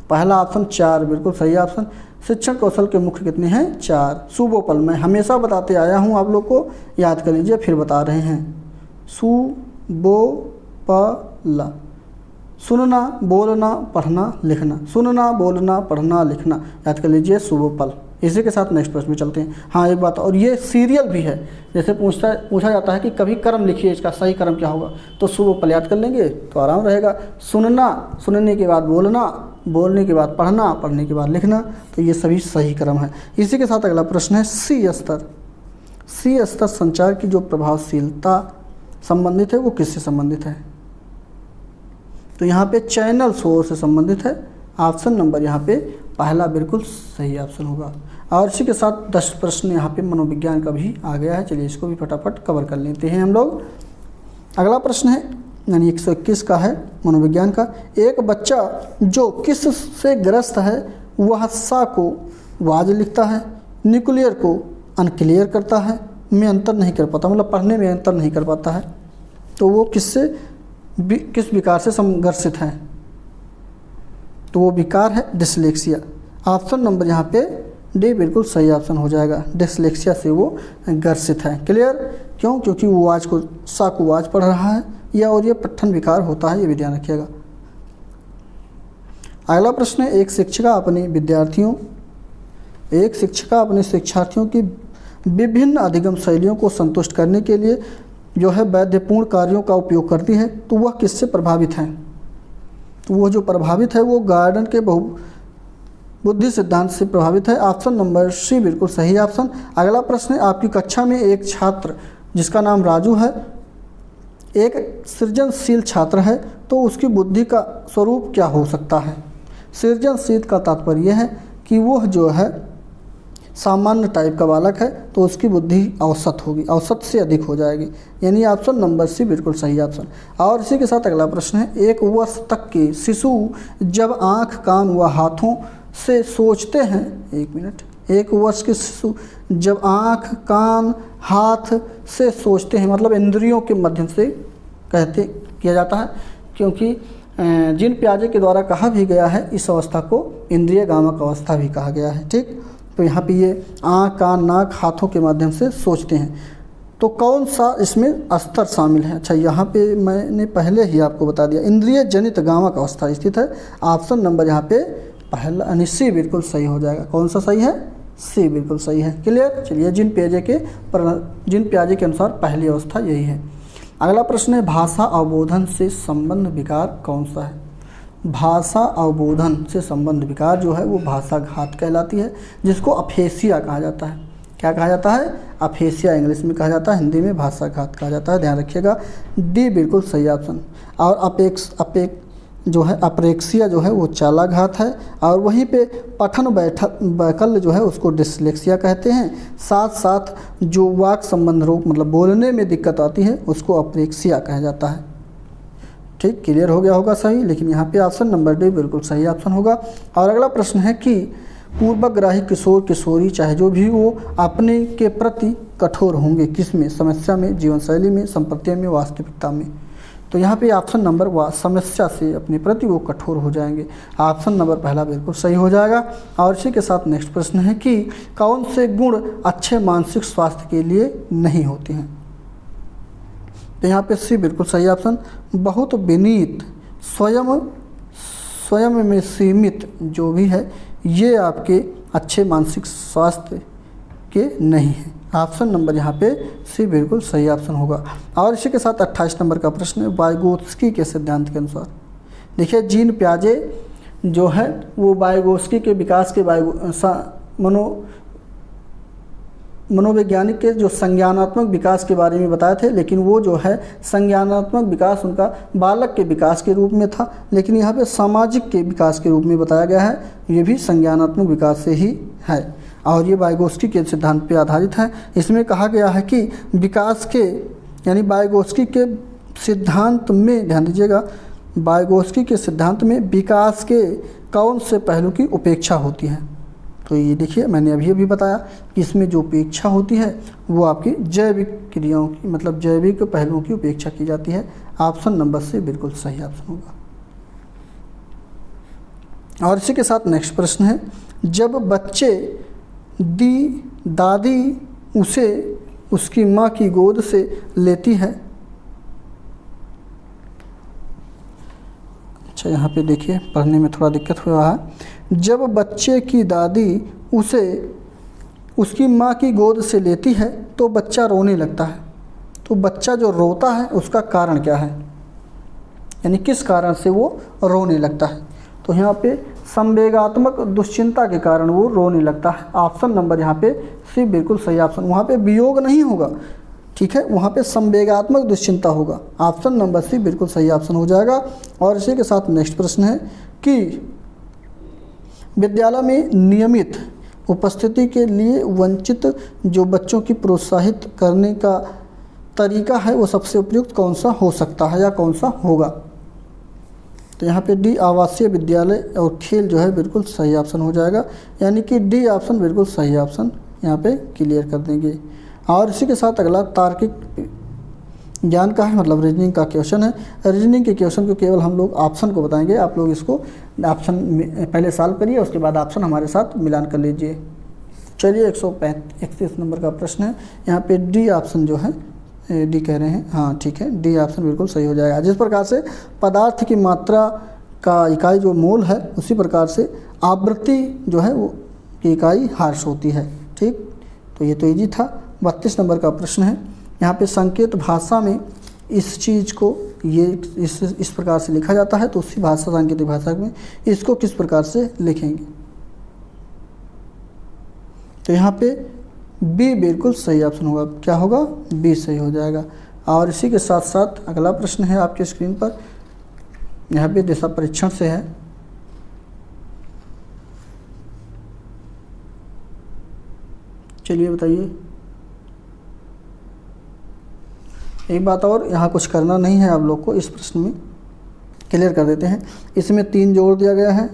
[SPEAKER 1] पहला ऑप्शन 4 बिल्कुल सही ऑप्शन। शिक्षण कौशल के मुख्य कितने हैं? 4। सुबोपल, मैं हमेशा बताते आया हूँ, आप लोग को याद कर लीजिए, फिर बता रहे हैं। सुबोपल, सुनना, बोलना, पढ़ना, लिखना। सुनना, बोलना, पढ़ना, लिखना, याद कर लीजिए सुबोपल। इसी के साथ नेक्स्ट प्रश्न में चलते हैं। हाँ, एक बात और, ये सीरियल भी है, जैसे पूछा जाता है कि कभी कर्म लिखिए, इसका सही कर्म क्या होगा, तो सुबोपल याद कर लेंगे तो आराम रहेगा। सुनना, सुनने के बाद बोलना, बोलने के बाद पढ़ना, पढ़ने के बाद लिखना, तो ये सभी सही क्रम है। इसी के साथ अगला प्रश्न है सी स्तर। सी स्तर संचार की जो प्रभावशीलता संबंधित है वो किससे संबंधित है? तो यहाँ पे चैनल शोर से संबंधित है। ऑप्शन नंबर यहाँ पे पहला बिल्कुल सही ऑप्शन होगा। और इसी के साथ 10 प्रश्न यहाँ पे मनोविज्ञान का भी आ गया है। चलिए इसको भी फटाफट कवर कर लेते हैं हम लोग। अगला प्रश्न है यानी 121 का है मनोविज्ञान का। एक बच्चा जो किस से ग्रस्त है वह सा को वाज लिखता है, न्यूक्लियर को अनक्लियर करता है, में अंतर नहीं कर पाता, मतलब पढ़ने में अंतर नहीं कर पाता है, तो वो किस विकार से संघर्षित है? तो वो विकार है डिसलेक्सिया। ऑप्शन नंबर यहाँ पे डी बिल्कुल सही ऑप्शन हो जाएगा। डिसलेक्सिया से वो ग्रसित है। क्लियर? क्यों? क्योंकि वो आज को सा को आज पढ़ रहा है, या और ये पठन विकार होता है, ये भी ध्यान रखिएगा। अगला प्रश्न है एक शिक्षिका अपने शिक्षार्थियों की विभिन्न अधिगम शैलियों को संतुष्ट करने के लिए जो है वैधपूर्ण कार्यों का उपयोग करती है, तो वह किससे प्रभावित है? तो वो जो प्रभावित है वो गार्डन के बहुबुद्धि सिद्धांत से प्रभावित है। ऑप्शन नंबर सी बिल्कुल सही ऑप्शन। अगला प्रश्न है आपकी कक्षा में एक छात्र जिसका नाम राजू है, एक सृजनशील छात्र है, तो उसकी बुद्धि का स्वरूप क्या हो सकता है? सृजनशील का तात्पर्य है कि वह जो है सामान्य टाइप का बालक है, तो उसकी बुद्धि औसत होगी, औसत से अधिक हो जाएगी, यानी ऑप्शन नंबर सी बिल्कुल सही ऑप्शन। और इसी के साथ अगला प्रश्न है 1 वर्ष तक के शिशु जब आँख, कान व हाथों से सोचते हैं, 1 मिनट, 1 वर्ष के शिशु जब आँख, कान, हाथ से सोचते हैं, मतलब इंद्रियों के माध्यम से किया जाता है, क्योंकि जीन पियाजे के द्वारा कहा भी गया है इस अवस्था को इंद्रिय गामक अवस्था भी कहा गया है। ठीक, तो यहाँ पे ये आँख, कान, नाक, हाथों के माध्यम से सोचते हैं, तो कौन सा इसमें स्तर शामिल है? अच्छा, यहाँ पे मैंने पहले ही आपको बता दिया, इंद्रिय जनित गामक अवस्था स्थित है। ऑप्शन नंबर यहाँ पे पहला यानी सी बिल्कुल सही हो जाएगा। कौन सा सही है? सी बिल्कुल सही है। क्लियर? चलिए, जीन पियाजे के अनुसार पहली अवस्था यही है। अगला प्रश्न है भाषा अवबोधन से संबंध विकार कौन सा है? भाषा अवबोधन से संबंध विकार जो है वो भाषा घात कहलाती है, जिसको अफेसिया कहा जाता है। क्या कहा जाता है? अफेसिया इंग्लिश में कहा जाता है, हिंदी में भाषा घात कहा जाता है। ध्यान रखिएगा, डी बिल्कुल सही ऑप्शन। और अप्रेक्सिया जो है वो चालाघात है, और वहीं पे पठन वैकल्य जो है उसको डिसलेक्सिया कहते हैं। साथ साथ जो वाक संबंध रोग मतलब बोलने में दिक्कत आती है उसको अप्रेक्सिया कहा जाता है। ठीक, क्लियर हो गया होगा सही, लेकिन यहाँ पे ऑप्शन नंबर डी बिल्कुल सही ऑप्शन होगा। और अगला प्रश्न है कि पूर्वग्राही किशोर किशोरी चाहे जो भी वो अपने के प्रति कठोर होंगे किसमें? समस्या में, जीवन शैली में, संपत्ति में, वास्तविकता में। तो यहाँ पे ऑप्शन नंबर समस्या से अपने प्रति वो कठोर हो जाएंगे। ऑप्शन नंबर पहला बिल्कुल सही हो जाएगा। और इसी के साथ नेक्स्ट प्रश्न है कि कौन से गुण अच्छे मानसिक स्वास्थ्य के लिए नहीं होते हैं? तो यहाँ पे सी बिल्कुल सही ऑप्शन। बहुत विनीत, स्वयं में सीमित जो भी है ये आपके अच्छे मानसिक स्वास्थ्य के नहीं हैं। ऑप्शन नंबर यहाँ पे सी बिल्कुल सही ऑप्शन होगा। और इसी के साथ 28 नंबर का प्रश्न है वाइगोत्स्की के सिद्धांत के अनुसार। देखिए, जीन पियाजे जो है वो वाइगोत्स्की के विकास के मनोवैज्ञानिक के जो संज्ञानात्मक विकास के बारे में बताए थे, लेकिन वो जो है संज्ञानात्मक विकास उनका बालक के विकास के रूप में था, लेकिन यहाँ पे सामाजिक के विकास के रूप में बताया गया है। ये भी संज्ञानात्मक विकास से ही है और ये वाइगोत्स्की के सिद्धांत पर आधारित है। इसमें कहा गया है कि विकास के यानी वाइगोत्स्की के सिद्धांत में ध्यान दीजिएगा, वाइगोत्स्की के सिद्धांत में विकास के कौन से पहलू की उपेक्षा होती है? तो ये देखिए मैंने अभी बताया कि इसमें जो उपेक्षा होती है वो आपकी जैविक क्रियाओं की, मतलब जैविक पहलुओं की उपेक्षा की जाती है। ऑप्शन नंबर सी बिल्कुल सही ऑप्शन होगा। और इसी के साथ नेक्स्ट प्रश्न है, जब बच्चे दादी उसे उसकी माँ की गोद से लेती है। अच्छा यहाँ पे देखिए पढ़ने में थोड़ा दिक्कत हुआ है। जब बच्चे की दादी उसे उसकी माँ की गोद से लेती है तो बच्चा रोने लगता है। तो बच्चा जो रोता है उसका कारण क्या है, यानी किस कारण से वो रोने लगता है? तो यहाँ पे संवेगात्मक दुश्चिंता के कारण वो रोने लगता है। ऑप्शन नंबर यहाँ पे सी बिल्कुल सही ऑप्शन। वहाँ पे वियोग नहीं होगा, ठीक है, वहाँ पे संवेगात्मक दुश्चिंता होगा। ऑप्शन नंबर सी बिल्कुल सही ऑप्शन हो जाएगा। और इसी के साथ नेक्स्ट प्रश्न है कि विद्यालय में नियमित उपस्थिति के लिए वंचित जो बच्चों की प्रोत्साहित करने का तरीका है वो सबसे उपयुक्त कौन सा हो सकता है या कौन सा होगा? तो यहाँ पे डी आवासीय विद्यालय और खेल जो है बिल्कुल सही ऑप्शन हो जाएगा, यानी कि डी ऑप्शन बिल्कुल सही ऑप्शन यहाँ पे क्लियर कर देंगे। और इसी के साथ अगला तार्किक ज्ञान का है, मतलब रीजनिंग का क्वेश्चन है। रीजनिंग के क्वेश्चन को केवल हम लोग ऑप्शन को बताएंगे, आप लोग इसको ऑप्शन पहले सॉल्व करिए, उसके बाद ऑप्शन हमारे साथ मिलान कर लीजिए। चलिए 131 नंबर का प्रश्न है, यहाँ पे डी ऑप्शन जो है, डी कह रहे हैं, हाँ ठीक है, डी ऑप्शन बिल्कुल सही हो जाएगा। जिस प्रकार से पदार्थ की मात्रा का इकाई जो मोल है, उसी प्रकार से आवृत्ति जो है वो की इकाई हर्ट्ज होती है, ठीक। तो ये तो इजी था। 32 नंबर का प्रश्न है, यहाँ पे संकेत भाषा में इस चीज़ को ये इस प्रकार से लिखा जाता है, तो उसी भाषा सांकेतिक भाषा में इसको किस प्रकार से लिखेंगे? तो यहाँ पे बी बिल्कुल सही ऑप्शन होगा। क्या होगा? बी सही हो जाएगा। और इसी के साथ साथ अगला प्रश्न है आपके स्क्रीन पर, यहाँ पे दिशा परीक्षण से है। चलिए बताइए। एक बात और, यहाँ कुछ करना नहीं है आप लोग को, इस प्रश्न में क्लियर कर देते हैं। इसमें 3 जोड़ दिया गया है,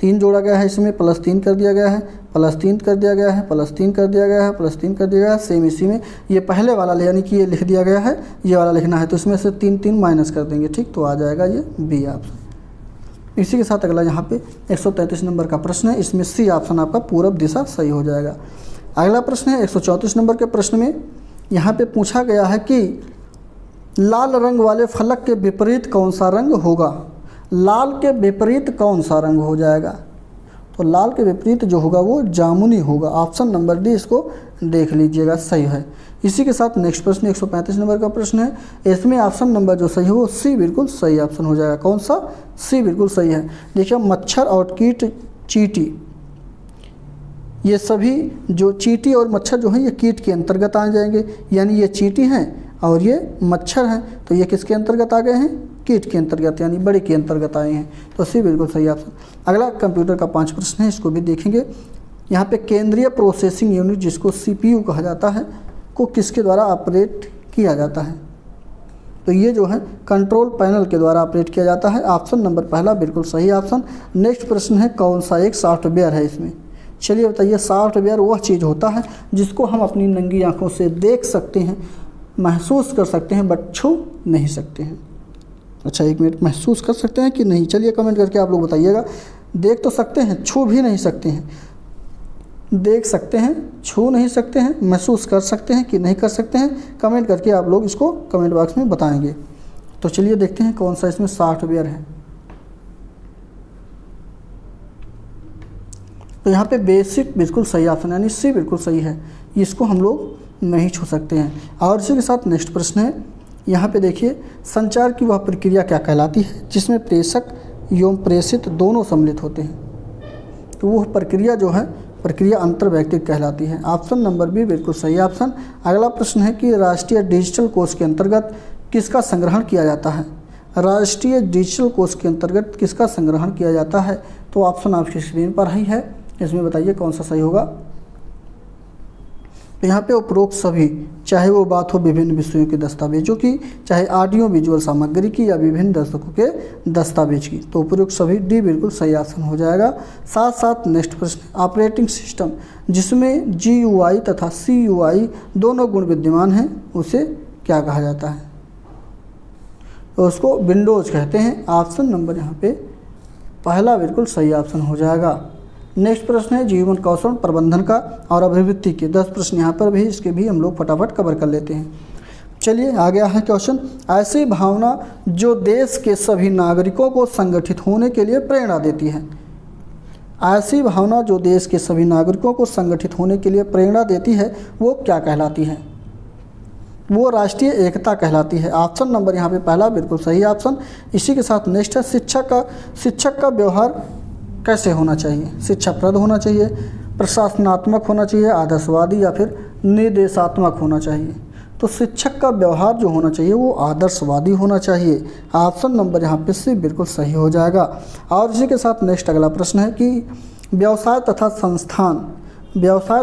[SPEAKER 1] 3 जोड़ा गया है, इसमें +3 कर दिया गया है, +3 कर दिया गया है, +3 कर दिया गया है, +3 कर दिया गया है। सेम इसी में ये पहले वाला यानी कि ये लिख दिया गया है, ये वाला लिखना है, तो इसमें से 3 माइनस कर देंगे, ठीक। तो आ जाएगा ये बी ऑप्शन। इसी के साथ अगला यहाँ पे 133 नंबर का प्रश्न है, इसमें सी ऑप्शन आपका पूरब दिशा सही हो जाएगा। अगला प्रश्न है 134 नंबर के प्रश्न में, यहाँ पे पूछा गया है कि लाल रंग वाले फलक के विपरीत कौन सा रंग होगा? लाल के विपरीत कौन सा रंग हो जाएगा? तो लाल के विपरीत जो होगा वो जामुनी होगा। ऑप्शन नंबर डी इसको देख लीजिएगा, सही है। इसी के साथ नेक्स्ट प्रश्न 135 नंबर का प्रश्न है, इसमें ऑप्शन नंबर जो सही हो सी बिल्कुल सही ऑप्शन हो जाएगा। कौन सा? सी बिल्कुल सही है। देखिए मच्छर और कीट, चींटी, ये सभी जो चींटी और मच्छर जो हैं ये कीट के अंतर्गत आ जाएंगे, यानी ये चींटी हैं और ये मच्छर हैं, तो ये किसके अंतर्गत आ गए हैं? कीट के अंतर्गत, यानी बड़े के अंतर्गत आए हैं। तो सी बिल्कुल सही ऑप्शन। अगला कंप्यूटर का 5 प्रश्न है, इसको भी देखेंगे। यहाँ पे केंद्रीय प्रोसेसिंग यूनिट जिसको CPU कहा जाता है को किसके द्वारा ऑपरेट किया जाता है? तो ये जो है कंट्रोल पैनल के द्वारा ऑपरेट किया जाता है। ऑप्शन नंबर पहला बिल्कुल सही ऑप्शन। नेक्स्ट प्रश्न है, कौन सा एक सॉफ्टवेयर है इसमें? चलिए बताइए। सॉफ्टवेयर वह चीज़ होता है जिसको हम अपनी नंगी आँखों से देख सकते हैं, महसूस कर सकते हैं, बट छू नहीं सकते हैं। अच्छा एक मिनट, महसूस कर सकते हैं कि नहीं? चलिए कमेंट करके आप लोग बताइएगा। देख तो सकते हैं, छू भी नहीं सकते हैं। देख सकते हैं, छू नहीं सकते हैं, महसूस कर सकते हैं कि नहीं कर सकते हैं? कमेंट करके आप लोग इसको कमेंट बॉक्स में बताएंगे। तो चलिए देखते हैं कौन सा इसमें सॉफ्टवेयर है। तो यहाँ पे बेसिक बिल्कुल सही ऑप्शन, यानी सी बिल्कुल सही है, इसको हम लोग नहीं छू सकते हैं। और इसी के साथ नेक्स्ट प्रश्न है, यहाँ पे देखिए, संचार की वह प्रक्रिया क्या कहलाती है जिसमें प्रेषक एवं प्रेषित दोनों सम्मिलित होते हैं? तो वह प्रक्रिया जो है प्रक्रिया अंतर्वैयक्तिक कहलाती है। ऑप्शन नंबर बी बिल्कुल सही ऑप्शन। अगला प्रश्न है कि राष्ट्रीय डिजिटल कोष के अंतर्गत किसका संग्रहण किया जाता है? राष्ट्रीय डिजिटल कोष के अंतर्गत किसका संग्रहण किया जाता है? तो ऑप्शन आपकी स्क्रीन पर ही है, इसमें बताइए कौन सा सही होगा। तो यहाँ पे उपरोक्त सभी, चाहे वो बात हो विभिन्न विषयों के दस्तावेजों की, चाहे ऑडियो विजुअल सामग्री की या विभिन्न दर्शकों के दस्तावेज की, तो उपरोक्त सभी डी बिल्कुल सही ऑप्शन हो जाएगा। साथ साथ नेक्स्ट प्रश्न, ऑपरेटिंग सिस्टम जिसमें GUI तथा CUI दोनों गुण विद्यमान हैं उसे क्या कहा जाता है? तो उसको विंडोज़ कहते हैं। ऑप्शन नंबर यहाँ पे पहला बिल्कुल सही ऑप्शन हो जाएगा। नेक्स्ट प्रश्न है जीवन कौशल प्रबंधन का और अभिवृद्धि के 10 प्रश्न यहाँ पर भी, इसके भी हम लोग फटाफट कवर कर लेते हैं। चलिए आ गया है क्वेश्चन, ऐसी भावना जो देश के सभी नागरिकों को संगठित होने के लिए प्रेरणा देती है। ऐसी भावना जो देश के सभी नागरिकों को संगठित होने के लिए प्रेरणा देती है वो क्या कहलाती है? वो राष्ट्रीय एकता कहलाती है। ऑप्शन नंबर यहाँ पे पहला बिल्कुल सही ऑप्शन। इसी के साथ नेक्स्ट है शिक्षक का व्यवहार कैसे होना चाहिए? शिक्षाप्रद होना चाहिए, प्रशासनात्मक होना चाहिए, आदर्शवादी या फिर निर्देशात्मक होना चाहिए? तो शिक्षक का व्यवहार जो होना चाहिए वो आदर्शवादी होना चाहिए। ऑप्शन नंबर यहाँ पे से बिल्कुल सही हो जाएगा। और इसी के साथ नेक्स्ट अगला प्रश्न है कि व्यवसाय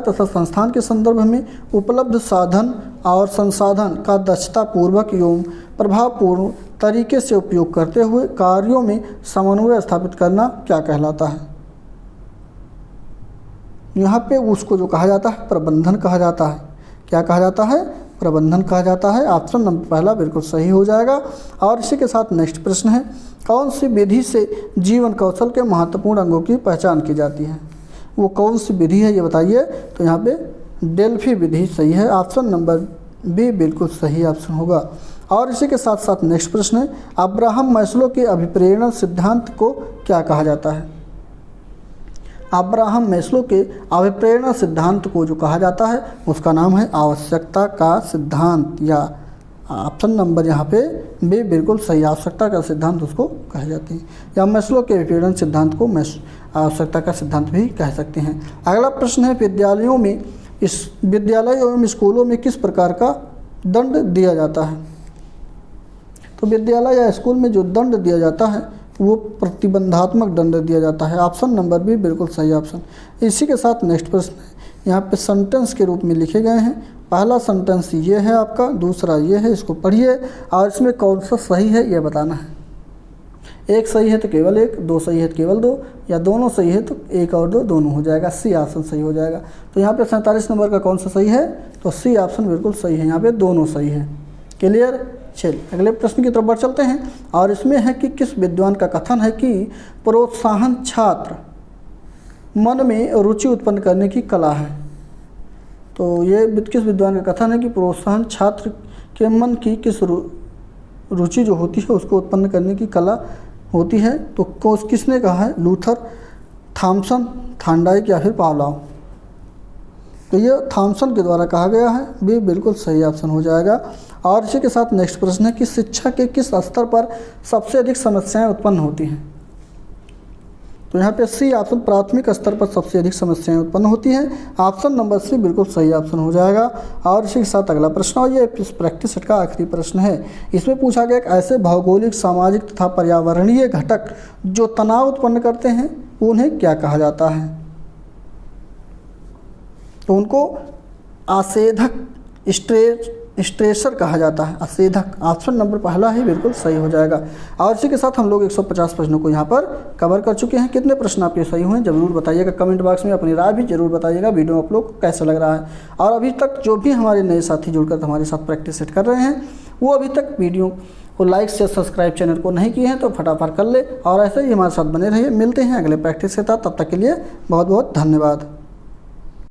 [SPEAKER 1] तथा संस्थान के संदर्भ में उपलब्ध साधन और संसाधन का दक्षतापूर्वक एवं प्रभावपूर्ण तरीके से उपयोग करते हुए कार्यों में समन्वय स्थापित करना क्या कहलाता है? यहाँ पे उसको जो कहा जाता है प्रबंधन कहा जाता है। क्या कहा जाता है? प्रबंधन कहा जाता है। ऑप्शन नंबर पहला बिल्कुल सही हो जाएगा। और इसी के साथ नेक्स्ट प्रश्न है, कौन सी विधि से जीवन कौशल के महत्वपूर्ण अंगों की पहचान की जाती है? वो कौन सी विधि है ये बताइए। तो यहाँ पे डेल्फी विधि सही है। ऑप्शन नंबर बी बिल्कुल सही ऑप्शन होगा। और इसी के साथ साथ नेक्स्ट प्रश्न है, अब्राहम मैस्लो के अभिप्रेरण सिद्धांत को क्या कहा जाता है? अब्राहम मैस्लो के अभिप्रेरण सिद्धांत को जो कहा जाता है उसका नाम है आवश्यकता का सिद्धांत, या ऑप्शन नंबर यहाँ पे बी बिल्कुल सही, आवश्यकता का सिद्धांत उसको कहे जाते हैं, या मैस्लो के अभिप्रेरण सिद्धांत को आवश्यकता का सिद्धांत भी कह सकते हैं। अगला प्रश्न है, विद्यालय एवं स्कूलों में किस प्रकार का दंड दिया जाता है? तो विद्यालय या स्कूल में जो दंड दिया जाता है वो प्रतिबंधात्मक दंड दिया जाता है। ऑप्शन नंबर बी बिल्कुल सही ऑप्शन। इसी के साथ नेक्स्ट प्रश्न है, यहाँ पे सेंटेंस के रूप में लिखे गए हैं। पहला सेंटेंस ये है आपका, दूसरा ये है, इसको पढ़िए और इसमें कौन सा सही है ये बताना है। एक सही है तो केवल एक, दो सही है तो केवल दो, या दोनों सही है तो एक और दो दोनों हो जाएगा। सी ऑप्शन सही हो जाएगा। तो यहाँ पे 47 नंबर का कौन सा सही है? तो सी ऑप्शन बिल्कुल सही है, यहाँ पे दोनों सही है। क्लियर? चलिए अगले प्रश्न की तरफ बढ़ चलते हैं। और इसमें है कि किस विद्वान का कथन है कि प्रोत्साहन छात्र मन में रुचि उत्पन्न करने की कला है? तो ये किस विद्वान का कथन है कि प्रोत्साहन छात्र के मन की किस रुचि जो होती है उसको उत्पन्न करने की कला होती है? तो किसने कहा है? लूथर, थॉमसन, थॉर्नडाइक या फिर पावलोव? तो ये थॉमसन के द्वारा कहा गया है। बी बिल्कुल सही ऑप्शन हो जाएगा। और इसी के साथ नेक्स्ट प्रश्न है कि शिक्षा के किस स्तर पर सबसे अधिक समस्याएं उत्पन्न होती हैं? तो यहाँ पे सी ऑप्शन, प्राथमिक स्तर पर सबसे अधिक समस्याएं उत्पन्न होती हैं। ऑप्शन नंबर सी बिल्कुल सही ऑप्शन हो जाएगा। और इसी के साथ अगला प्रश्न, और ये इस प्रैक्टिस सेट का आखिरी प्रश्न है। इसमें पूछा गया कि ऐसे भौगोलिक, सामाजिक तथा पर्यावरणीय घटक जो तनाव उत्पन्न करते हैं उन्हें क्या कहा जाता है? तो उनको आसेधक, स्ट्रेसर कहा जाता है, असेधक। ऑप्शन नंबर पहला ही बिल्कुल सही हो जाएगा। और इसी के साथ हम लोग 150 प्रश्नों को यहाँ पर कवर कर चुके हैं। कितने प्रश्न आपके सही हुए जरूर बताइएगा, कमेंट बॉक्स में अपनी राय भी जरूर बताइएगा। वीडियो आप लोग को कैसा लग रहा है? और अभी तक जो भी हमारे नए साथी जुड़कर हमारे साथ प्रैक्टिस सेट कर रहे हैं वो अभी तक वीडियो को लाइक से सब्सक्राइब चैनल को नहीं किए हैं तो फटाफट कर ले और ऐसे ही हमारे साथ बने रहिए। मिलते हैं अगले प्रैक्टिस के साथ, तब तक के लिए बहुत बहुत धन्यवाद।